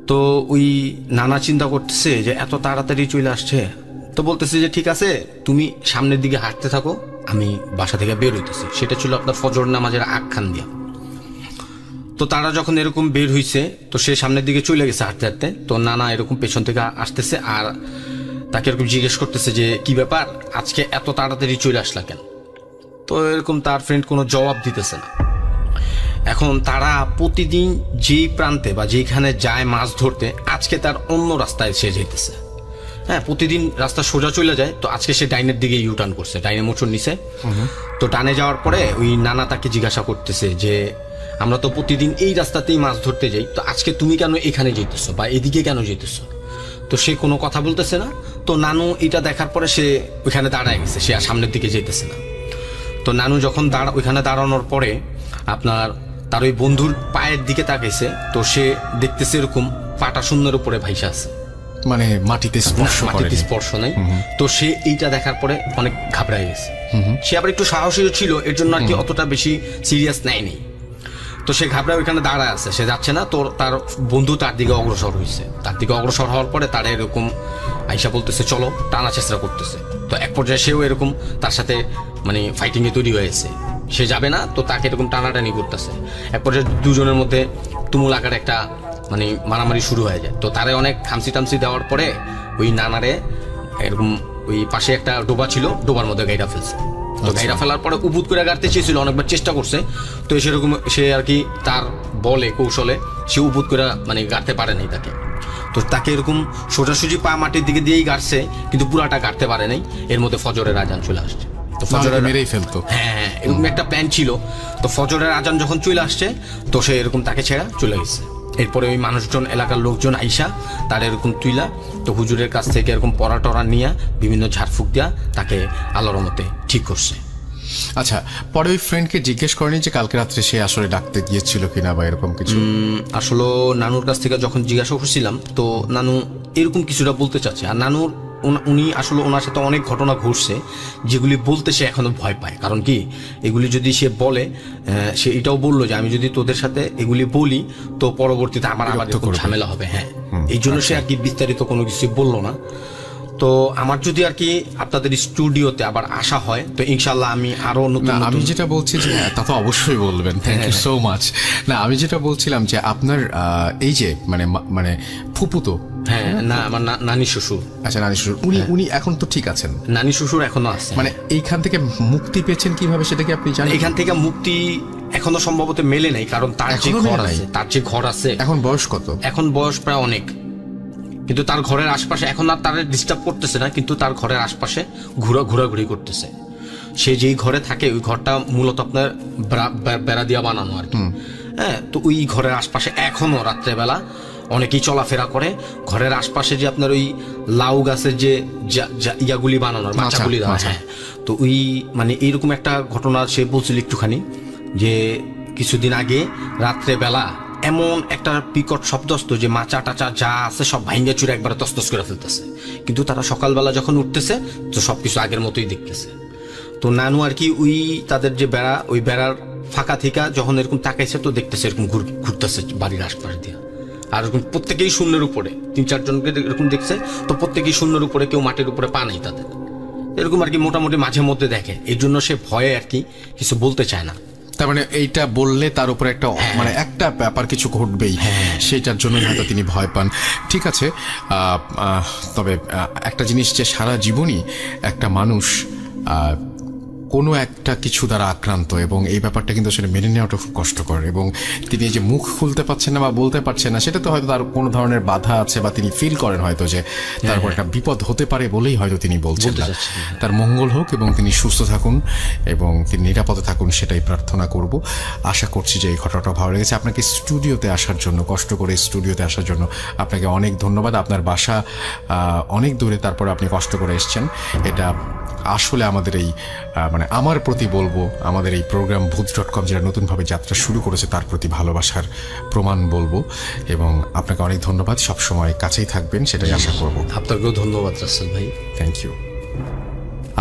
তো ওই নানা চিন্তা করতেছে যে এত তাড়াতাড়ি চলে আসছে, তো বলতেছে যে ঠিক আছে তুমি সামনের দিকে হাঁটতে থাকো, আমি বাসা থেকে বের হইতেছি। সেটা ছিল আপনার ফজর নামাজের আখ্যান দিয়া। তো তারা যখন এরকম বের হইছে তো সে সামনের দিকে চলে গেছে হাঁটতে হাঁটতে। তো নানা এরকম পেছন থেকে আসতেছে আর তাকে এরকম জিজ্ঞেস করতেছে যে কি ব্যাপার, আজকে এত তাড়াতাড়ি চলে আসলা কেন? তো এরকম তার ফ্রেন্ড কোনো জবাব দিতেছে না। এখন তারা প্রতিদিন যেই প্রান্তে বা যেখানে যায় মাছ ধরতে, আজকে তার অন্য রাস্তায় সে যেতেছে। হ্যাঁ, প্রতিদিন রাস্তা সোজা চলে যায়, তো আজকে সে ডাইনের দিকে ইউটার্ন করছে, ডাইনে মোচন নিছে। তো ডানে যাওয়ার পরে ওই নানা তাকে জিজ্ঞাসা করতেছে যে আমরা তো প্রতিদিন এই রাস্তাতেই মাছ ধরতে যাই, তো আজকে তুমি কেন এখানে যেতেছো বা এদিকে কেন যেতেছো? তো সে কোনো কথা বলতেছে না। তো নানু এটা দেখার পরে সে ওইখানে দাঁড়ায় গেছে, সে আর সামনের দিকে যেতেছে না। তো নানু যখন ওইখানে দাঁড়ানোর পরে আপনার তার ওই বন্ধুর পায়ের দিকে তাকাইছে, তো সে দেখতেছে এরকম পাটা শূন্যের উপরে ভাইসা আছে, মানে মাটিতে স্পর্শ নাই। তো সে এইটা দেখার পরে অনেক ঘাবড়ায় গেছে। সে আবার একটু সাহসীও ছিল, এর জন্য আর কি অতটা বেশি সিরিয়াস নেয়নি। তো সে ঘাবড়ায় ওইখানে দাঁড়ায় আছে, সে যাচ্ছে না। তো তার বন্ধু তার দিকে অগ্রসর হয়েছে, তার দিকে অগ্রসর হওয়ার পরে তারা এরকম আইসা বলতেছে চলো, টানা চেষ্টা করতেছে। তো এক পর্যায়ে সেও এরকম তার সাথে মানে ফাইটিং এ তৈরি হয়েছে, সে যাবে না, তো তাকে এরকম টানাটানি করতেছে। এক পর্যায়ে দুজনের মধ্যে তুমুল আকারে একটা মানে মারামারি শুরু হয়ে যায়। তো তারে অনেক খামসি টামসি দেওয়ার পরে ওই নানারে এরকম ওই পাশে একটা ডোবা ছিল, ডোবার মধ্যে গাইরা ফেলছে। তো গাইরা ফেলার পরে উপুত করে গাড়তে চেয়েছিল, অনেকবার চেষ্টা করছে। তো সেরকম সে আর কি তার বলে কৌশলে সে উপুত করে মানে গাড়তে পারে নাই তাকে। তো তাকে এরকম সোজাসুজি পা মাটির দিকে দিয়েই গাড়ছে, কিন্তু পুরাটা গাড়তে পারে নাই। এর মধ্যে ফজরের আজান চলে আসছে, তো ফজরের মেরেই ফেলতো। হ্যাঁ, এরকম একটা প্ল্যান ছিল। তো ফজরের আজান যখন চলে আসছে তো সে এরকম তাকে ছেড়া চলে গেছে। এরপরে ওই মানুষজন, এলাকার লোকজন আইসা তার এরকম তুইলা, তো হুজুরের কাছ থেকে এরকম পড়া টরা নিয়ে বিভিন্ন ঝাড়ফুঁক দিয়া তাকে আল্লাহর মতে ঠিক করছে। আচ্ছা, পরে ওই ফ্রেন্ডকে জিজ্ঞেস করেনি যে কালকে রাত্রে সে আসলে ডাকতে গিয়েছিল কিনা বা এরকম কিছু? আসলে নানুর কাছ থেকে যখন জিজ্ঞাসা করছিলাম তো নানু এরকম কিছুটা বলতে চাচ্ছে। আর নানুর উনি আসলে ওনার সাথে অনেক ঘটনা ঘটছে যেগুলি বলতে সে এখনো ভয় পায়। কারণ কি, এগুলি যদি সে বলে, সে এটাও বললো যে আমি যদি তোদের সাথে এগুলি বলি তো পরবর্তীতে আমার ঝামেলা হবে। হ্যাঁ, এই জন্য সে আর কি বিস্তারিত কোনো কিছু বললো না। তো আমার যদি আর কি আপনাদের স্টুডিওতে আবার আসা হয় তো ইনশাল্লাহ আমি আরো নতুন, আমি যেটা বলছি যে তা তো অবশ্যই বলবেন, থ্যাংক ইউ সো মাচ। না, আমি যেটা বলছিলাম যে আপনার এই যে মানে মানে ফুপুতো, হ্যাঁ না আমার নানি শ্বশুর। আচ্ছা, নানি শ্বশুর উনি এখন তো ঠিক আছেন? নানি শ্বশুর এখনো আছে। মানে এইখান থেকে মুক্তি পেয়েছেন কিভাবে সেটা কি আপনি জানেন? এখান থেকে মুক্তি এখনো সম্ভবত মেলে নাই, কারণ তার যে ঘর আছে। এখন বয়স কত? এখন বয়স প্রায় অনেক, কিন্তু তার ঘরের আশপাশে এখন আর তার ডিস্টার্ব করতেছে না, কিন্তু তার ঘরের আশপাশে ঘোরাঘুরি করতেছে। সে যেই ঘরে থাকে ওই ঘরটা মূলত আপনার বেড়া দিয়া বানানো আর কি। হ্যাঁ, তো ওই ঘরের আশপাশে এখনো রাত্রেবেলা অনেকেই চলাফেরা করে। ঘরের আশপাশে যে আপনার ওই লাউ গাছের যে ইয়াগুলি বানানোর মাচাগুলি দেওয়া, হ্যাঁ, তো ওই মানে এইরকম একটা ঘটনা সে বলছিল একটুখানি, যে কিছুদিন আগে রাত্রেবেলা এমন একটা বিকট শব্দ আসতো যে মাচা টাচা যা আছে সব ভাঙ্গা চুরে একবার তসতস করে ফেলতেছে। কিন্তু তারা সকালবেলা যখন উঠতেছে তো সবকিছু আগের মতোই দেখতেছে। তো নানু আর কি ওই তাদের যে বেড়া, ওই বেড়ার ফাঁকা থেকে যখন এরকম তাকাইছে তো দেখতেছে এরকম ঘুরতেছে বাড়ির আশপাশ দিয়ে। আর এরকম প্রত্যেকেই শূন্যের উপরে, 3-4 জনকে এরকম দেখছে, তো প্রত্যেকেই শূন্যের উপরে, কেউ মাটির উপরে পা নেই তাদের। এরকম আর কি মোটামুটি মাঝে মধ্যে দেখে, এই জন্য সে ভয়ে আর কি কিছু বলতে চায় না। তার মানে এইটা বললে তার উপরে একটা মানে একটা ব্যাপার কিছু ঘটবেই, সেটার জন্য হয়তো তিনি ভয় পান। ঠিক আছে, তবে একটা জিনিস যে সারা জীবনই একটা মানুষ কোনো একটা কিছু দ্বারা আক্রান্ত, এবং এই ব্যাপারটা কিন্তু আসলে মেনে নেওয়াটা খুব কষ্টকর। এবং তিনি যে মুখ খুলতে পারছেন না বা বলতে পারছেন না, সেটা তো হয়তো তার কোনো ধরনের বাধা আছে, বা তিনি ফিল করেন হয়তো যে তারপর একটা বিপদ হতে পারে বলেই হয়তো তিনি বলছেন না। তার মঙ্গল হোক এবং তিনি সুস্থ থাকুন এবং তিনি নিরাপদে থাকুন, সেটাই প্রার্থনা করব। আশা করছি যে এই ঘটনাটা ভালো লেগেছে। আপনাকে স্টুডিওতে আসার জন্য, কষ্ট করে স্টুডিওতে আসার জন্য আপনাকে অনেক ধন্যবাদ। আপনার বাসা অনেক দূরে, তারপরে আপনি কষ্ট করে এসছেন। এটা আসলে আমাদের এই মানে আমার প্রতি বলবো, আমাদের এই প্রোগ্রাম ভূত.com যেটা নতুনভাবে যাত্রা শুরু করেছে তার প্রতি ভালোবাসার প্রমাণ বলবো। এবং আপনাকে অনেক ধন্যবাদ, সবসময় কাছেই থাকবেন সেটাই আশা করব। আপনাকেও ধন্যবাদ রাসেল ভাই, থ্যাংক ইউ।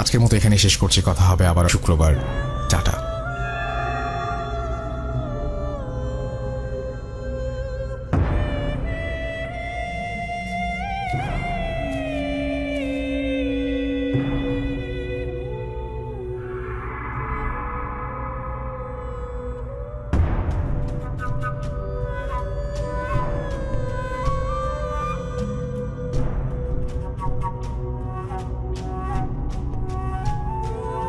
আজকের মতো এখানে শেষ করছি, কথা হবে আবার শুক্রবার। টাটা।